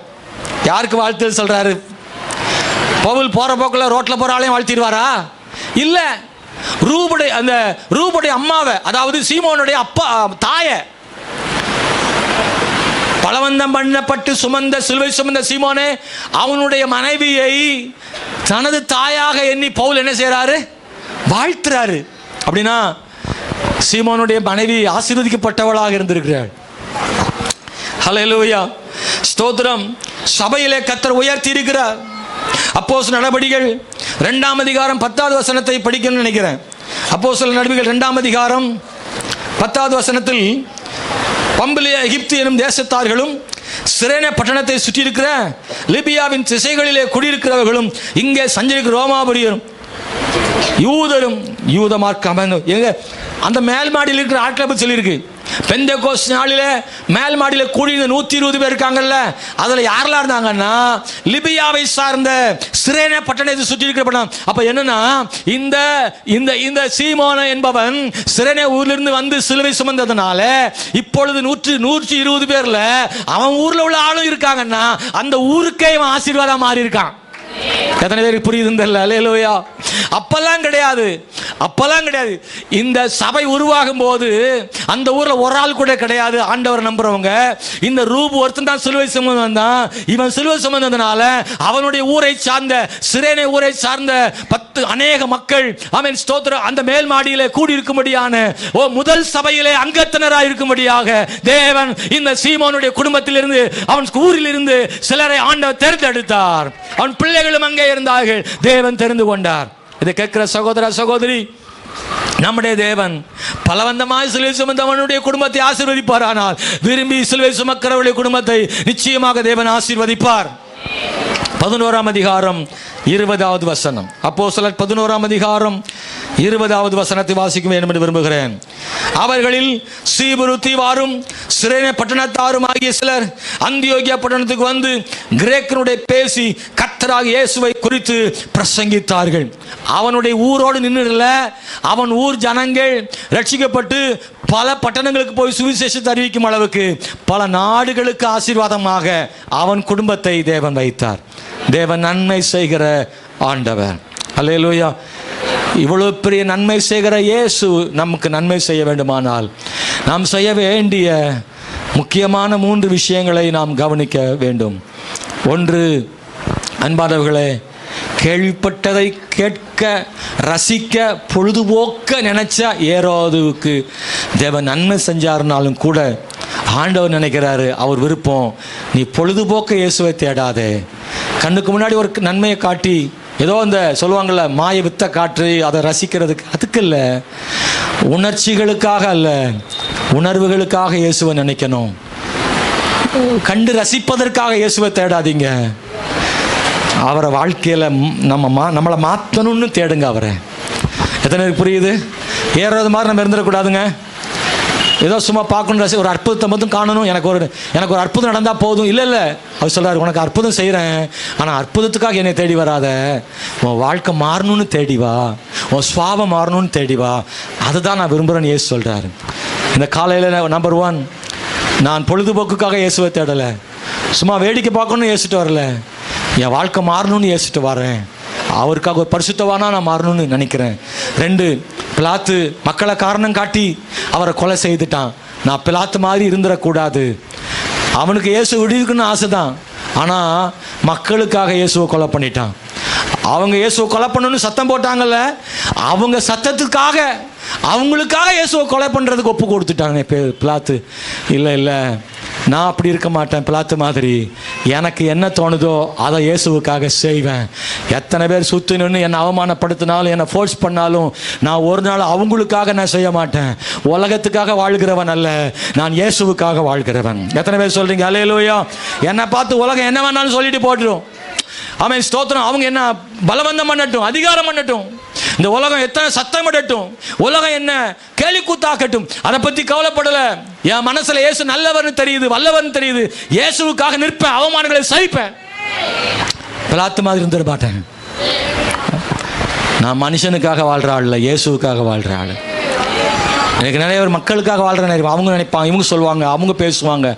யாருக்கு வாழ்த்து சொல்றாரு? பவுல் போற போக்குல ரோட்ல போற ஆளையும் வாழ்த்திடுவாரா? இல்ல, ரூபுடைய அம்மாவை, அதாவது சீமோனுடைய அப்பா தாய, பலவந்தம் பண்ணப்பட்டு சிலுவை சுமந்த சீமோனே, அவனுடைய மனைவியை தனது தாயாக எண்ணி பவுல் என்ன செய்யறாரு? வாழ்த்துறாரு. அப்படின்னா சீமோனுடைய மனைவி ஆசீர்வதிக்கப்பட்டவளாக இருந்திருக்கிறாள். ஹல்லேலூயா, ஸ்தோத்திரம். சபையிலே கர்த்தர் உயர்த்தி இருக்கிறார். அப்போஸ்தலர் நடபடிகள் 2ஆம் அதிகாரம் 10வது வசனத்தை படிக்கணும்னு நினைக்கிறேன். அப்போஸ்தலர் நடபடிகள் 2ஆம் அதிகாரம் 10வது வசனத்தில், பம்பிலிய எகிப்து எனும் தேசத்தார்களும் சிரேனே பட்டணத்தை சுற்றியிருக்கிற லிபியாவின் திசைகளிலே குடியிருக்கிறவர்களும் இங்கே சஞ்சரிக்கிற ரோமாபுரியரும் யூதரும் யூத மார்க்கம் எங்க அந்த மேல் மாடியில் இருக்கிற ஆட்களை பற்றி சொல்லியிருக்கு. பெந்தெகோஸ்து நாளில் மேல் மாடியில் கூடி 120 பேர் இருக்காங்கல்ல, அதில் யாரெல்லாம் இருந்தாங்கன்னா லிபியாவை சார்ந்த சிரேனே பட்டணத்தை சுற்றி இருக்கிற பட்டணம். அப்போ என்னன்னா இந்த இந்த இந்த சீமோன என்பவன் சிரேனே ஊர்லேருந்து வந்து சிலுவை சுமந்ததுனால இப்பொழுது 120 பேர்ல அவன் ஊரில் உள்ள ஆளும் இருக்காங்கன்னா அந்த ஊருக்கே இவன் ஆசீர்வாதம் மாறி இருக்கான். எத்தனை பேருக்கு புரியுது? அல்லேலூயா. அப்பெல்லாம் கிடையாது, அப்பெல்லாம் கிடையாது. இந்த சபை உருவாகும் போது அந்த ஊர்ல ஒரு ஆள் கூட கிடையாது ஆண்டவர் நம்புறவங்க. இந்த ரூபு ஒருத்தன் தான் சிலுவை சுமந்து வந்தான். இவன் சிலுவை சுமந்ததுனால அவனுடைய ஊரை சார்ந்த சிரேனே ஊரை சார்ந்த 10 அநேக மக்கள் ஆமென் ஸ்தோத்திரம் அந்த மேல் மாடியிலே கூடி இருக்கும்படியான முதல் சபையிலே அங்கத்தினராக இருக்கும்படியாக தேவன் இந்த சீமோனுடைய குடும்பத்திலிருந்து அவன் ஊரிலிருந்து சிலரை ஆண்டவர் தேர்ந்தெடுத்தார். அவன் பிள்ளைகளும் அங்கே இருந்தார்கள். தேவன் தெரிந்து கொண்டார். இதை கேட்கிற சகோதர சகோதரி, நம்முடைய தேவன் பலவந்தமாய் சிலுவை சுமந்தவனுடைய குடும்பத்தை ஆசீர்வதிப்பார். ஆனால் விரும்பி சிலுவை சுமக்கிறவருடைய குடும்பத்தை நிச்சயமாக தேவன் ஆசீர்வதிப்பார். 11ஆம் அதிகாரம் 20வது வசனம். அப்போஸ்தலர் 11ஆம் அதிகாரம் 20வது வசனத்தை வாசிக்க வேண்டும் என்று விரும்புகிறேன். அவர்களில் சீபுரு தீவாரும் சிரேனே பட்டணத்தாரும் ஆகிய சிலர் அந்தியோகியா பட்டணத்துக்கு வந்து கிரேக்கனுடைய பேசி கர்த்தராகிய இயேசுவை குறித்து பிரசங்கித்தார்கள். அவனுடைய ஊரோடு நின்றுல அவன் ஊர் ஜனங்கள் ரட்சிக்கப்பட்டு பல பட்டணங்களுக்கு போய் சுவிசேஷத்தை அறிவிக்கும் அளவுக்கு பல நாடுகளுக்கு ஆசீர்வாதமாக அவன் குடும்பத்தை தேவன் வைத்தார். தேவன் நன்மை செய்கிற ஆண்டவர். அல்லேலூயா. இவ்வளவு பெரிய நன்மை செய்கிற இயேசு நமக்கு நன்மை செய்ய வேண்டுமானால் நாம் செய்ய வேண்டிய முக்கியமான 3 விஷயங்களை நாம் கவனிக்க வேண்டும். ஒன்று, அன்பானவர்களே, கேள்விப்பட்டதை கேட்க ரசிக்க பொழுதுபோக்க நினைச்ச ஏரோதுவுக்கு தேவன் நன்மை செஞ்சாருனாலும் கூட ஆண்டவர் நினைக்கிறாரு, அவர் விருப்பம் நீ பொழுதுபோக்க இயேசுவை தேடாதே. கண்ணுக்கு முன்னாடி ஒரு நன்மையை காட்டி ஏதோ அந்த சொல்லுவாங்கள்ல மாய வித்தை காற்று அதை ரசிக்கிறதுக்கு, அதுக்கு இல்லை, உணர்ச்சிகளுக்காக அல்ல, உணர்வுகளுக்காக இயேசுவை நினைக்கணும். கண்டு ரசிப்பதற்காக இயேசுவை தேடாதீங்க. அவரை வாழ்க்கையில் நம்மளை மாற்றணும்னு தேடுங்க அவரை. எத்தனை பேருக்கு புரியுது? ஏறது மாதிரி நம்ம இருந்துடக்கூடாதுங்க. ஏதோ சும்மா பார்க்கணும், ஒரு அற்புதத்தை மட்டும் காணணும், எனக்கு ஒரு அற்புதம் நடந்தால் போதும். இல்லை, அவர் சொல்கிறார், உனக்கு அற்புதம் செய்கிறேன், ஆனால் அற்புதத்துக்காக என்னை தேடி வராத, உன் வாழ்க்கை மாறணும்னு தேடி வா, உன் சுவாபம் மாறணும்னு தேடி வா, அதுதான் நான் விரும்புகிறேன்னு இயேசு சொல்கிறாரு. இந்த காலையில் நம்பர் 1, நான் பொழுதுபோக்குக்காக இயேசுவை தேடலை, சும்மா வேடிக்கை பார்க்கணுன்னு இயேசுட்டு வரல, என் வாழ்க்கை மாறணும்னு இயேசுட்டு வரேன், அவருக்காக ஒரு பரிசுத்தவானா நான் மாறணும்னு நினைக்கிறேன். 2, பிலாத்து மக்களை காரணம் காட்டி அவரை கொலை செய்துட்டான். நான் பிலாத்து மாதிரி இருந்துடக்கூடாது. அவனுக்கு இயேசு விடுவிக்கணும்னு ஆசை தான், ஆனால் மக்களுக்காக இயேசுவை கொலை பண்ணிட்டான். அவங்க இயேசுவை கொலை பண்ணணும்னு சத்தம் போட்டாங்கல்ல, அவங்க சத்தத்துக்காக அவங்களுக்காக இயேசுவை கொலை பண்ணுறதுக்கு ஒப்பு கொடுத்துட்டாங்க பிலாத்து. இல்லை, நான் அப்படி இருக்க மாட்டேன் பிலாத்து மாதிரி, எனக்கு என்ன தோணுதோ அதை இயேசுவுக்காக செய்வேன். எத்தனை பேர் சுற்றி நின்று என்னை அவமானப்படுத்தினாலும் என்னை ஃபோர்ஸ் பண்ணாலும் நான் ஒரு நாள் அவங்களுக்காக நான் செய்ய மாட்டேன். உலகத்துக்காக வாழ்கிறவன் அல்ல, நான் இயேசுவுக்காக வாழ்கிறவன். எத்தனை பேர் சொல்கிறீங்க அல்லேலூயா? என்னை பார்த்து உலகம் என்ன வேணாலும் சொல்லிட்டு போட்டுரும். ஆமென் ஸ்தோத்திரம். அவங்க என்ன பலவந்தம் பண்ணட்டும், அதிகாரம் பண்ணட்டும், இந்த உலகம் எத்தனை சத்தம் பண்ணட்டும், உலகம் என்ன கேலி கூத்தாக்கட்டும், அதை பற்றி கவலைப்படலை. என் மனசில் இயேசு நல்லவர்னு தெரியுது, வல்லவர்னு தெரியுது, இயேசுவுக்காக நிற்பேன், அவமானங்களை சகிப்பேன். பிலாத்து மாதிரி இருந்துட மாட்டேன். நான் மனுஷனுக்காக வாழ்கிற ஆள் இல்லை, இயேசுவுக்காக வாழ்கிற ஆள். எனக்கு நிறைய பேர் மக்களுக்காக வாழ்கிற, அவங்க நினைப்பாங்க, இவங்க சொல்லுவாங்க, அவங்க பேசுவாங்க,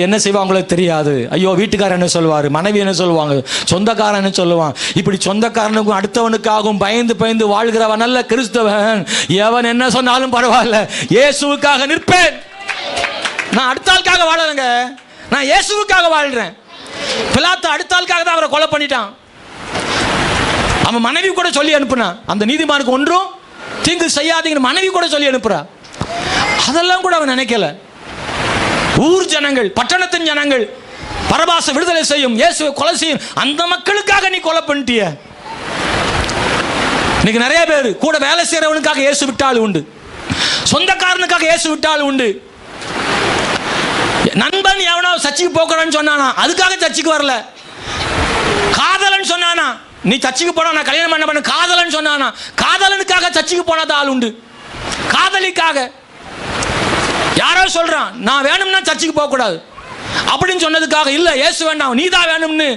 என்ன செய்வாங்களோ தெரியாது. ஐயோ வீட்டுக்காரர் என்ன சொல்லுவார், மனைவி என்ன சொல்லுவாங்க, சொந்தக்காரன் என்ன சொல்லுவான். இப்படி சொந்தக்காரனுக்கும் அடுத்தவனுக்காகவும் பயந்து வாழ்கிறவன் அல்ல கிறிஸ்தவன். எவன் என்ன சொன்னாலும் பரவாயில்ல, இயேசுவுக்காக நிற்பேன். நான் அடுத்த ஆளுக்காக வாழலைங்க, நான் இயேசுவுக்காக வாழ்கிறேன். பிலாத்து அடுத்த ஆளுக்காக தான் அவரை கொலை பண்ணிட்டான். அவன் மனைவி கூட சொல்லி அனுப்புனான், அந்த நீதிமானுக்கு ஒன்றும் தீங்கு செய்யாதீங்கன்னு மனைவி கூட சொல்லி அனுப்புறா. அதெல்லாம் கூட அவன் நினைக்கல. ஊர் ஜனங்கள், பட்டணத்தின் ஜனங்கள் பரபாச விடுதலை செய்யும், இயேசுவை கொலை செய்யும், அந்த மக்களுக்காக நீ கொலை பண்ணிட்டிய. இன்னைக்கு நிறைய பேர் கூட வேலை செய்யறவனுக்காக இயேசு விட்டாலும் உண்டு, சொந்தக்காரனுக்காக இயேசு விட்டாலும் உண்டு. நண்பன் எவனோ சர்ச்சுக்கு போக்கணும்னு சொன்னானா, அதுக்காக சர்ச்சுக்கு வரல. காதலன் சொன்னானா, நீ சர்ச்சுக்கு போனா நான் கல்யாணம் பண்ண காதலன் சொன்னானா, காதலனுக்காக சர்ச்சுக்கு போனது ஆள் உண்டு. காதலிக்காக யாரோ சொல்றான், நான் வேணும்னா சர்ச்சுக்கு போக கூடாது அப்படின்னு சொன்னதுக்காக, இல்ல இயேசு வேண்டாம் நீதான் வேணும்னு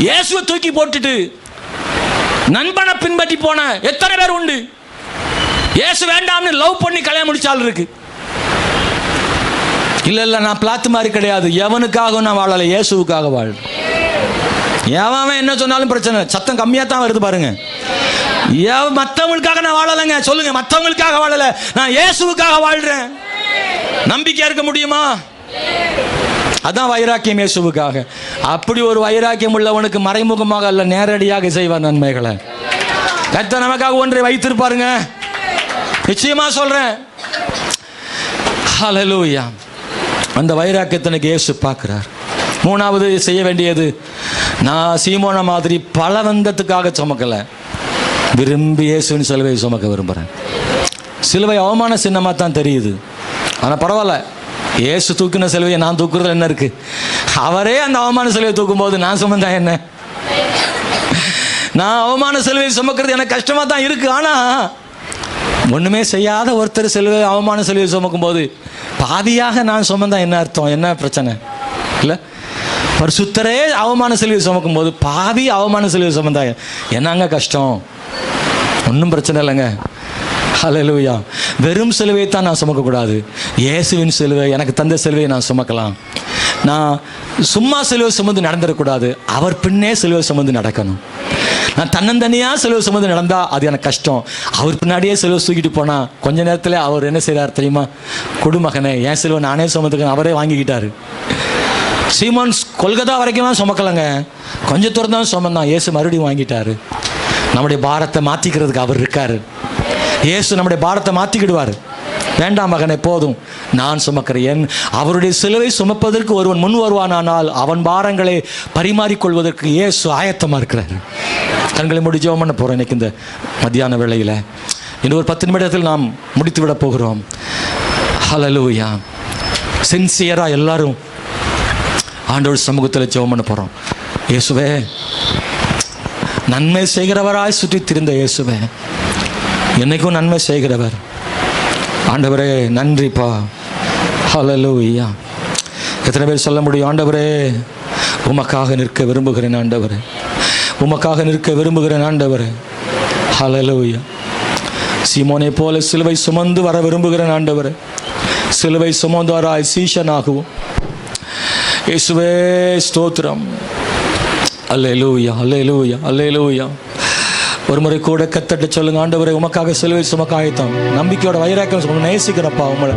இயேசுவை தூக்கி போட்டுட்டு நண்பனை பின்பற்றி போன எத்தனை பேர் உண்டு. இயேசு வேண்டாம்னு லவ் பண்ணி கல்யாணம் முடிச்சால் இருக்கு. இல்ல நான் பிளாத்து மாதிரி கிடையாது, எவனுக்காக நான் வாழலை, இயேசுவுக்காக வாழ. எவன் என்ன சொன்னாலும் பிரச்சனை, சத்தம் கம்மியா தான் வருது பாருங்க. மற்றவங்களுக்காக நான் வாழலைங்க, சொல்லுங்க, மற்றவங்களுக்காக வாழல, நான் இயேசுவுக்காக வாழ்றேன். நம்பிக்கையா இருக்க முடியுமா? அதான் வைராக்கியம், இயேசுவுக்காக. அப்படி ஒரு வைராக்கியம் உள்ளவனுக்கு மறைமுகமாக அல்ல, நேரடியாக செய்வார் நன்மைகளை. கர்த்தர் நமக்காக ஒன்றை வைத்திருப்பாருங்க, நிச்சயமா சொல்றேன். ஹல்லேலூயா. அந்த வைராக்கியத்தினுக்கு இயேசு பார்க்கிறார். மூணாவது செய்ய வேண்டியது, நான் சீமோன மாதிரி பலவந்தத்துக்காக சுமக்கல, விரும்பி இயேசுவின் சிலுவையை சுமக்க விரும்புகிறேன். சிலுவை அவமான சின்னமாக தான் தெரியுது, ஆனால் பரவாயில்ல, இயேசு தூக்கின சிலுவையை நான் தூக்குறதுல என்ன இருக்கு? அவரே அந்த அவமான சிலுவையை தூக்கும் போது நான் சுமந்தா என்ன? நான் அவமான சிலுவையை சுமக்கிறது எனக்கு கஷ்டமாக தான் இருக்கு. ஆனால் ஒன்றுமே செய்யாத ஒருத்தர் சிலுவை அவமான சிலுவையை சுமக்கும் போது பாதியாக நான் சுமந்தா என்ன அர்த்தம்? என்ன பிரச்சனை இல்லை? பரிசுத்தரே அவமான சிலுவை சுமக்கும் போது பாதி அவமான சிலுவை சுமந்தா என்னங்க கஷ்டம்? ஒன்றும் பிரச்சனை இல்லைங்க. ஹல்லேலூயா. வெறும் சிலுவையை தான் நான் சுமக்கக்கூடாது, இயேசுவின் சிலுவை, எனக்கு தந்த சிலுவையை நான் சுமக்கலாம். நான் சும்மா சிலுவை சுமந்து நடந்துடக்கூடாது, அவர் பின்னே சிலுவை சுமந்து நடக்கணும். நான் தன்னந்தனியாக சிலுவை சுமந்து நடந்தால் அது எனக்கு கஷ்டம். அவர் பின்னாடியே சிலுவை தூக்கிட்டு போனால் கொஞ்ச நேரத்தில் அவர் என்ன செய்கிறார் தெரியுமா? குடுமகனே, என் சிலுவை நானே சுமந்துக்கணும், அவரே வாங்கிக்கிட்டாரு. சீமான் கொல்கத்தா வரைக்கும் சுமக்கலைங்க, கொஞ்சம் தூரம் தான் சுமந்தான். இயேசு மறுபடியும் வாங்கிட்டாரு. நம்முடைய பாரத்தை மாற்றிக்கிறதுக்கு அவர் இருக்காரு. இயேசு நம்முடைய பாரத்தை மாற்றிக்கிடுவார். வேண்டாம் மகனே, போதும், நான் சுமக்கிறேன். அவருடைய சிலுவை சுமப்பதற்கு ஒருவன் முன் வருவானால் அவன் பாரங்களை பரிமாறிக்கொள்வதற்கு இயேசு ஆயத்தமாக இருக்கிறார். கண்களை மூடி ஜெபம் பண்ண போகிறோம். இன்னைக்கு இந்த மத்தியான வேளையில் இன்னும் ஒரு 10 நிமிடத்தில் நாம் முடித்து விட போகிறோம். ஹல்லேலூயா. சின்சியராக எல்லாரும் ஆண்டவர் சமூகத்தில் ஜெபம் பண்ண போகிறோம். இயேசுவே, நன்மை செய்கிறவராய் சுற்றி திரிந்த இயேசுவே, என்னைக்கும் நன்மை செய்கிறவர், ஆண்டவரே நன்றிப்பா. ஹல்லேலூயா. எத்தனை பேர் சொல்ல முடியும், ஆண்டவரே உமக்காக நிற்க விரும்புகிறேன், ஆண்டவரே உமக்காக நிற்க விரும்புகிறேன், ஆண்டவரே. ஹல்லேலூயா. சீமோனை போல சிலுவை சுமந்து வர விரும்புகிறேன், ஆண்டவரே. சிலுவை சுமந்தவராய் சீஷனாகவும். இயேசுவே ஸ்தோத்திரம். அல்லேலூயா, அல்லேலூயா, அல்லேலூயா. ஒரு முறை கூட கத்தட்ட சொல்லுங்க, ஆண்டவரே உமக்காக சிலுவை சுமக்க ஆயத்தம். நம்பிக்கையோட வைராக்கியம் சுமக்க நேசிக்கிறப்பா. உங்களை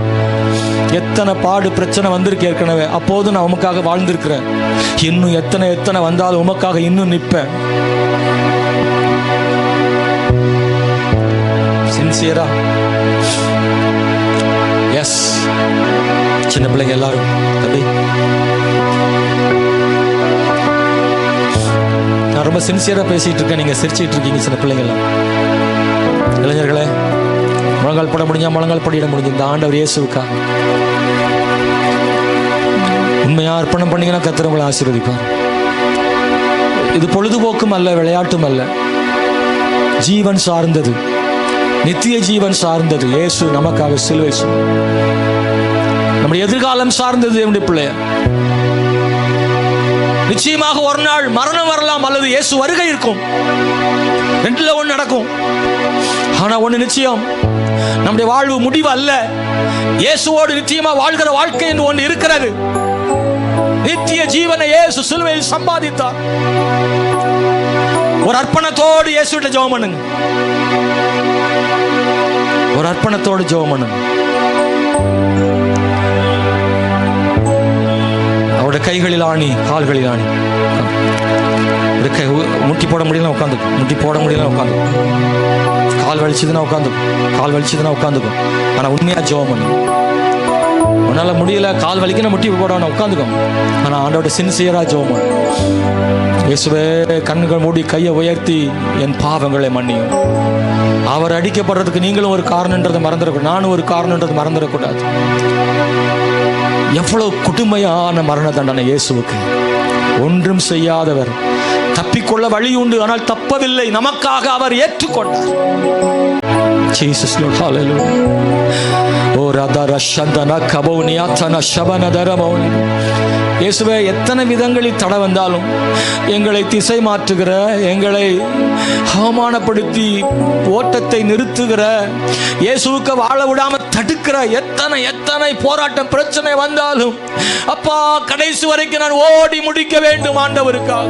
எத்தனை பாடு பிரச்சனை வந்திருக்கு ஏற்கனவே, அப்போது நான் உமக்காக வாழ்ந்திருக்கிறேன். இன்னும் எத்தனை வந்தாலும் உமக்காக இன்னும் நிற்பேன். சின்சியரா. எஸ். சின்ன பிள்ளைங்க எல்லாரும் தம்பி, நான் ரொம்ப சின்சியராக பேசிகிட்டு இருக்கேன், நீங்கள் சிரிச்சிட்டு இருக்கீங்க சின்ன பிள்ளைங்கள்லாம். இளைஞர்களே, முழங்கால் போட முடிஞ்சா முழங்கால் படியிட முடிஞ்சு இந்த ஆண்டவர் இயேசுவுக்காக உண்மையாக அர்ப்பணம் பண்ணீங்கன்னா கர்த்தர் உங்களை ஆசீர்வதிப்பார். இது பொழுதுபோக்கும் அல்ல, விளையாட்டும் அல்ல, ஜீவன் சார்ந்தது, நித்திய ஜீவன் சார்ந்தது. இயேசு நமக்காக சிலுவை நம்முடைய எதிர்காலம் சார்ந்தது. என்னுடைய பிள்ளைய நிச்சயமாக ஒரு நாள் மரணம் வரலாம் அல்லது இயேசு வருகை இருக்கும், ரெண்டுல ஒன்று நடக்கும். ஆனா ஒன்று நிச்சயம், நம்முடைய வாழ்வு முடிவு அல்ல. இயேசுவோடு நிச்சயமா வாழ்கிற வாழ்க்கை என்று ஒன்று இருக்கிறது. நித்திய ஜீவனை இயேசு சிலுவையில் சம்பாதித்தார். ஒரு அர்ப்பணத்தோடு இயேசுவிட்ட ஜெபம் பண்ணுங்க, ஒரு அர்ப்பணத்தோடு ஜெபம் பண்ணுங்க. அவருடைய கைகளில் ஆணி, கால்களில் ஆணி. முட்டி போட முடியல உட்காந்துக்கும், முட்டி போட முடியல உட்காந்துக்கும், கால் வலிச்சதுன்னா உட்காந்துக்கும், கால் வலிச்சதுன்னா உட்காந்துக்கும். ஆனால் உண்மையாக ஜெபம் பண்ணு. உன்னால் முடியல, கால் வலிக்கணும், முட்டி போட உட்காந்துக்கும். ஆனால் ஆண்டோட சின்சியராக ஜெபம் பண்ணு. இயேசுவே, கண்கள் மூடி கையை உயர்த்தி என் பாவங்களை மன்னியும். அவர் அடிக்கப்படுறதுக்கு நீங்களும் ஒரு காரணன்றதை மறந்துடக்கூடாது, நானும் ஒரு காரணன்றது மறந்துடக்கூடாது. எவ்வளவு கொடுமையான மரண தண்டனை இயேசுவுக்கு. ஒன்றும் செய்யாதவர், தப்பிக்கொள்ள வழி உண்டு, ஆனால் தப்பவில்லை. நமக்காக அவர் ஏற்றுக்கொண்டார். ஜீசஸ் லார்ட், ஹalleluya. ஓ ரதர ஷந்தன கபோனியாத்தன ஷபனதரமோனி. இயேசுவே, எத்தனை விதங்களில் தடை வந்தாலும் எங்களை திசை மாற்றுகிற, எங்களை அவமானப்படுத்தி ஓட்டத்தை நிறுத்துகிற, இயேசுவுக்கு வாழ விடாம தடுக்கிற எத்தனை எத்தனை போராட்டம் பிரச்சனை வந்தாலும் அப்பா, கடைசி வரைக்கும் நான் ஓடி முடிக்க வேண்டும் ஆண்டவருக்காக.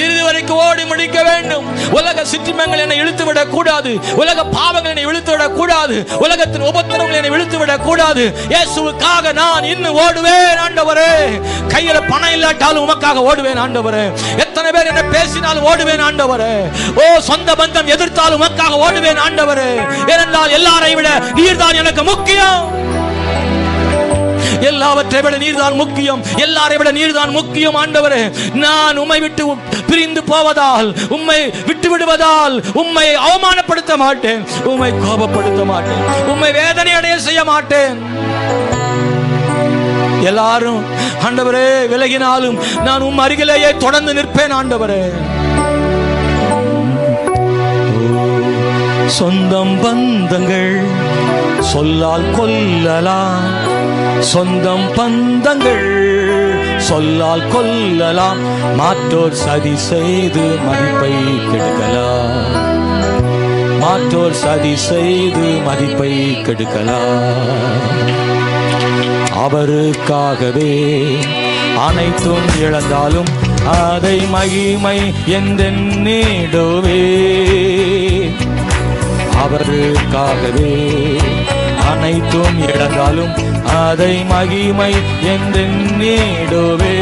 இறுதி வரைக்கும் ஓடி முடிக்க வேண்டும். உலக சிற்றிமங்கள் என்னை இழுத்து விடக் கூடாது, உலக பாவங்கள் என்னை இழுத்து விடக் கூடாது, உலகத்தின் உபத்திரவங்கள் என்னை இழுத்து விடக் கூடாது. இயேசுவுக்காக நான் இன்னும் ஓடுவேன் ஆண்டவரே. கையில பணம் இல்லாட்டாலும் உமக்காக ஓடுவேன் ஆண்டவரே. எத்தனை பேர் என்ன பேசினாலும் ஓடுவேன் ஆண்டவரே. ஓ, சொந்த பந்தம் எதிர்த்தாலும் உமக்காக ஓடுவேன் ஆண்டவரே. ஏனென்றால் எல்லாரை விட நீர்தான் எனக்கு முக்கியம். எல்லாவற்றை விட நீர்தான் முக்கியம், எல்லாரை விட நீர்தான் முக்கியம் ஆண்டவரே. நான் உம்மை விட்டு பிரிந்து போவதால், உம்மை விட்டு விடுவதால் உம்மை அவமானப்படுத்த மாட்டேன், உம்மை கோபப்படுத்த மாட்டேன், உம்மை வேதனை அடைய செய்ய மாட்டேன். எல்லாரும் ஆண்டவரே விலகினாலும் நான் உம் அருகிலேயே தொடர்ந்து நிற்பேன் ஆண்டவரே. சொந்தம் பந்தங்கள் சொல்லால் கொல்லலாம், சொந்தம் பந்தங்கள் சொல்லால் கொல்லலாம், மாற்றோர் சதி செய்து மதிப்பை கெடுக்கலாம், மாற்றோர் சதி செய்து மதிப்பை கெடுக்கலாம். அவருக்காகவே அனைத்தும் இழந்தாலும் அதை மகிமை என்றெண்ணிடுவே. அவருக்காகவே அனைத்தும் இழந்தாலும் அதை மகிமை என்றெண்ணிடுவே.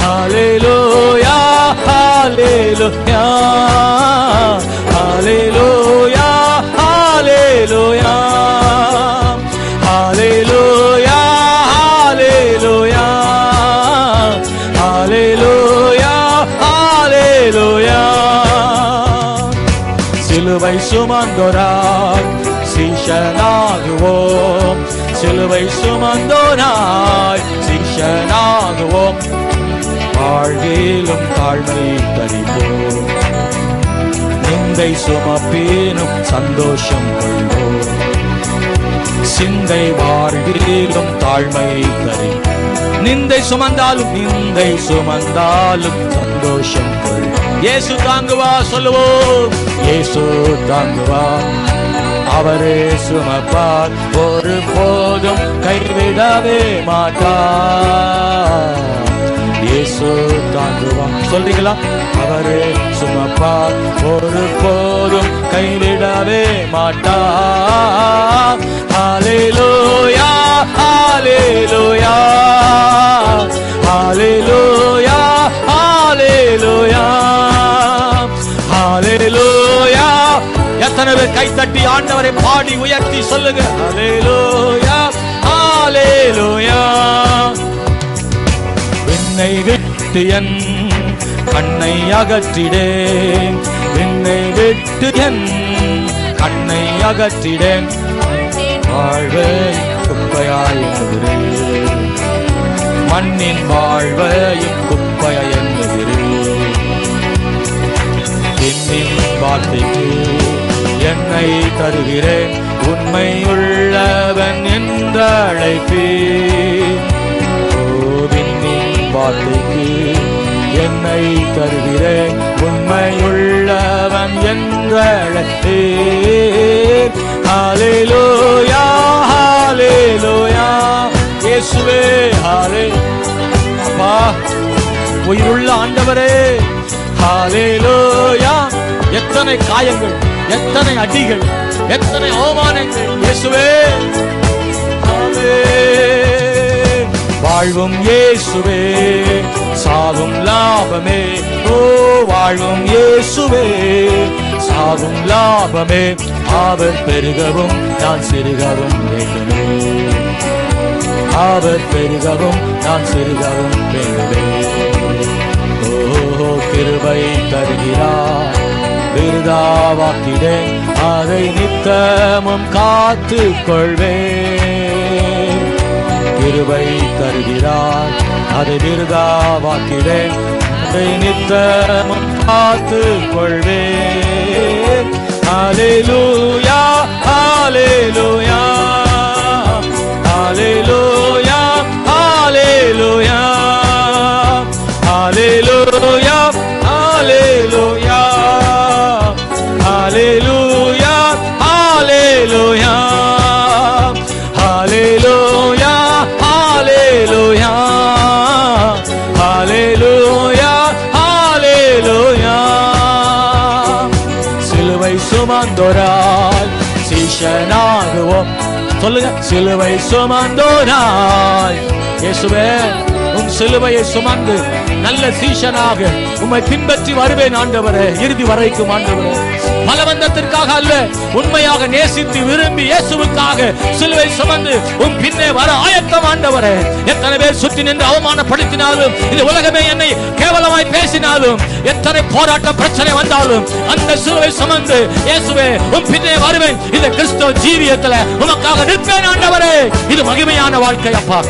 ஹல்லேலூயா, hallelujah, hallelujah, hallelujah, hallelujah, hallelujah, hallelujah, ஹல்லேலூயா. சிலுவை சுமந்தோராய் சீஷனாகுவோம், சிலுவை சுமந்தோராய் சீஷனாகுவோம், வாழ்விலும் தாழ்மை தரிப்போம், நிந்தை சுமப்பேனும் சந்தோஷம் கொள்வோம், சிந்தை வாழ்விலும் தாழ்மை தரி. நிந்தை சுமந்தாலும், நிந்தை சுமந்தாலும் சந்தோஷம் கொள். இயேசு தாங்குவா சொல்லுவோம், இயேசு தாங்குவா, அவரே சுமப்பார், ஒரு போதும் கைவிடவே மாட்டார். இயேசு தாங்குவா சொல்றீங்களா? அவரே சுமப்பார், ஒரு போதும் கைவிடவே மாட்டார். ஹல்லேலூயா, ஹல்லேலூயா, ஹல்லேலூயா, ஹல்லேலூயா, ஹல்லேலூயா. எத்தனை பேர் கை தட்டி ஆண்டவரை பாடி உயர்த்தி சொல்லுங்க, ஹல்லேலூயா, ஹல்லேலூயா. என்னை விட்டு என் கண்ணை அகற்றிடேன், என்னை விட்டு என் கண்ணை அகற்றிடேன், வாழ்வை குப்பையாய் எண்ணுகிறேன், மண்ணின் வாழ்வையும் குப்பையாய் எண்ணுகிறேன். என்னின் வார்த்தைக்கு என்னை தருகிறேன், உண்மை உள்ளவன் என்று அழைப்பேன். வார்த்தைக்கு என்னை தருகிறேன், உண்மையுள்ளவன் என்று அழைத்தேன். ஹல்லேலூயா, ஹல்லேலூயா. இயேசுவே, ஹல்லே. அப்பா, உயிருள்ள ஆண்டவரே, ஹல்லேலூயா. எத்தனை காயங்கள், எத்தனை அடிகள், எத்தனை அவமானங்கள் இயேசுவே. வாழ்வும் இயேசுவே, சாகும் லாபமே. ஓ வாழும் இயேசுவே சாகும் லாபமே. அவர் பெருகவும் நான் சிறுகவும் வேண்டுமே. அவர் பெருகவும் நான் சிறுகவும் வேண்டுமே. ஓ கிருபை தருகிறார் விருதாவாக்கிடேன் அதை நித்தமும் காத்து கொள்வேன். கிருபை தருகிறார் அதை விருதாவாக்கிடேன் அதை நித்தமும் காத்து கொள்வேன். ஹல்லேலூயா hallelujah hallelujah hallelujah hallelujah hallelujah hallelujah hallelujah hallelujah hallelujah hallelujah ஹல்லேலூயா. சிலுவை சுமந்தோராய் சீஷனாகுவோம். சொல்லுங்க, சிலுவை சுமந்தோராய். இயேசுவே உம் சிலுவையை சுமந்து நல்ல சீஷனாக உம்மை பின்பற்றி வருவேன் ஆண்டவரே, இறுதி வரைக்கும் ஆண்டவரே. பலவந்தத்திற்காக அல்ல, உண்மையாக நேசித்து விரும்பி இயேசுவுக்காக சிலுவை சுமந்து உம் பின்னே வர ஆயத்தம் ஆண்டவரே. எத்தனை பேர் சுற்றி நின்று அவமானப்படுத்தினாலும், இந்த உலகமே என்னை கேவலமாய் பேசினாலும், எத்தனை போராட்டம் பிரச்சனை வந்தாலும் அந்த சிலுவை சுமந்து இயேசுவே உம் பின்னே வருவேன். இந்த கிறிஸ்தவ ஜீவியத்துல உமக்காக நிற்பேன் ஆண்டவரே. இது மகிமையான வாழ்க்கை அப்பா.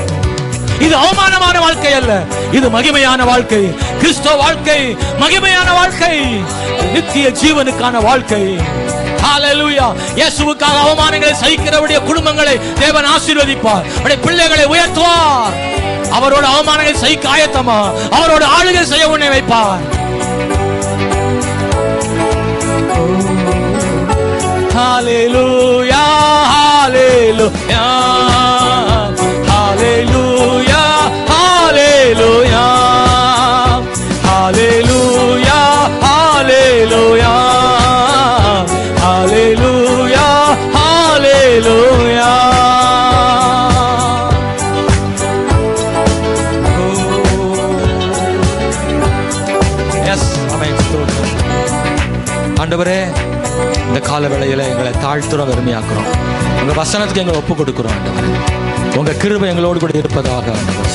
இது அவமானமான வாழ்க்கை அல்ல, இது மகிமையான வாழ்க்கை. கிறிஸ்தவ வாழ்க்கை மகிமையான வாழ்க்கை, நித்திய ஜீவனுக்கான வாழ்க்கை. ஹல்லேலூயா. இயேசுவுக்காக அவமானங்களை சகிக்கிறவருடைய குடும்பங்களை தேவன் ஆசீர்வதிப்பார். அவருடைய பிள்ளைகளை உயர்த்துவார். அவரோட அவமானங்களை சகிக்க ஆயத்தமா, அவரோட ஆளுகை செய்ய உன்னை வைப்பார். Hallelujah hallelujah hallelujah hallelujah hallelujah hallelujah hallelujah hallelujah. Yes amen. ஆண்டவரே, இந்த கால வேளையில எங்களை தாழ்த்துறோம், வெறுமையாக்குறோம். உங்க வசனத்துக்கு எங்களை ஒப்பு கொடுக்கிறோம் ஆண்டவரே. உங்க கிருபை எங்களோடு கூட இருப்பதாக ஆண்டவரே.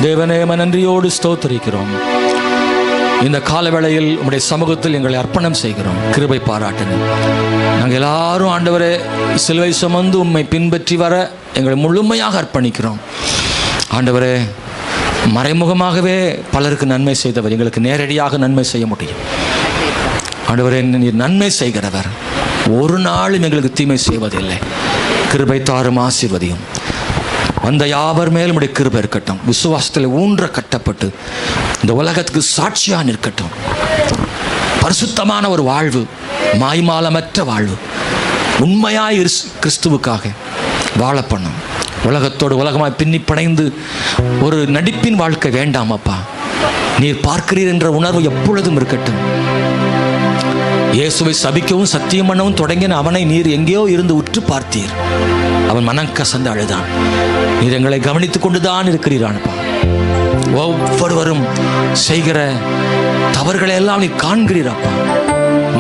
தேவனே, நன்றியோடு ஸ்தோத்திரிக்கிறோம். இந்த கால வேளையில் உங்களுடைய சமூகத்தில் எங்களை அர்ப்பணம் செய்கிறோம். கிருபை பாராட்டுங்க. நாங்கள் எல்லாரும் ஆண்டவரே சிலுவை சுமந்து உம்மை பின்பற்றி வர எங்களை முழுமையாக அர்ப்பணிக்கிறோம் ஆண்டவரே. மறைமுகமாகவே பலருக்கு நன்மை செய்தவர், எங்களுக்கு நேரடியாக நன்மை செய்ய முடியும் ஆண்டவரே. நீர் நன்மை செய்கிறவர், ஒரு நாளும் எங்களுக்கு தீமை செய்வதில்லை. கிருபை தாரும், ஆசீர்வதியும். வந்த யாவர் மேலும் உடைய கிருபை இருக்கட்டும். விசுவாசத்தில் ஊன்ற கட்டப்பட்டு இந்த உலகத்துக்கு சாட்சியாக நிற்கட்டும். பரிசுத்தமான ஒரு வாழ்வு, மாய்மாலமற்ற வாழ்வு, உண்மையாய் கிறிஸ்துவுக்காக வாழ பண்ணும். உலகத்தோடு உலகமாய் பின்னி பிணைந்து ஒரு நடிப்பின் வாழ்க்கை வேண்டாம் அப்பா. நீர் பார்க்கிறீர் என்ற உணர்வு எப்பொழுதும் இருக்கட்டும். இயேசுவை சபிக்கவும் சத்தியம் பண்ணவும் தொடங்கின அவனை நீர் எங்கேயோ இருந்து உற்று பார்த்தீர். அவன் மனம் கசந்து அழுதான். நீர் எங்களை கவனித்துக் கொண்டுதான் இருக்கிறீரானப்பா. ஒவ்வொருவரும் செய்கிற தவறுகளை எல்லாம் நீர் காண்கிறீரப்பா.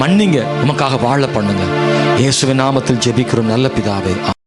மன்னிங்க, உமக்காக வாழ பண்ணுங்க. இயேசுவின் நாமத்தில் ஜெபிக்கிறோம் நல்ல பிதாவே.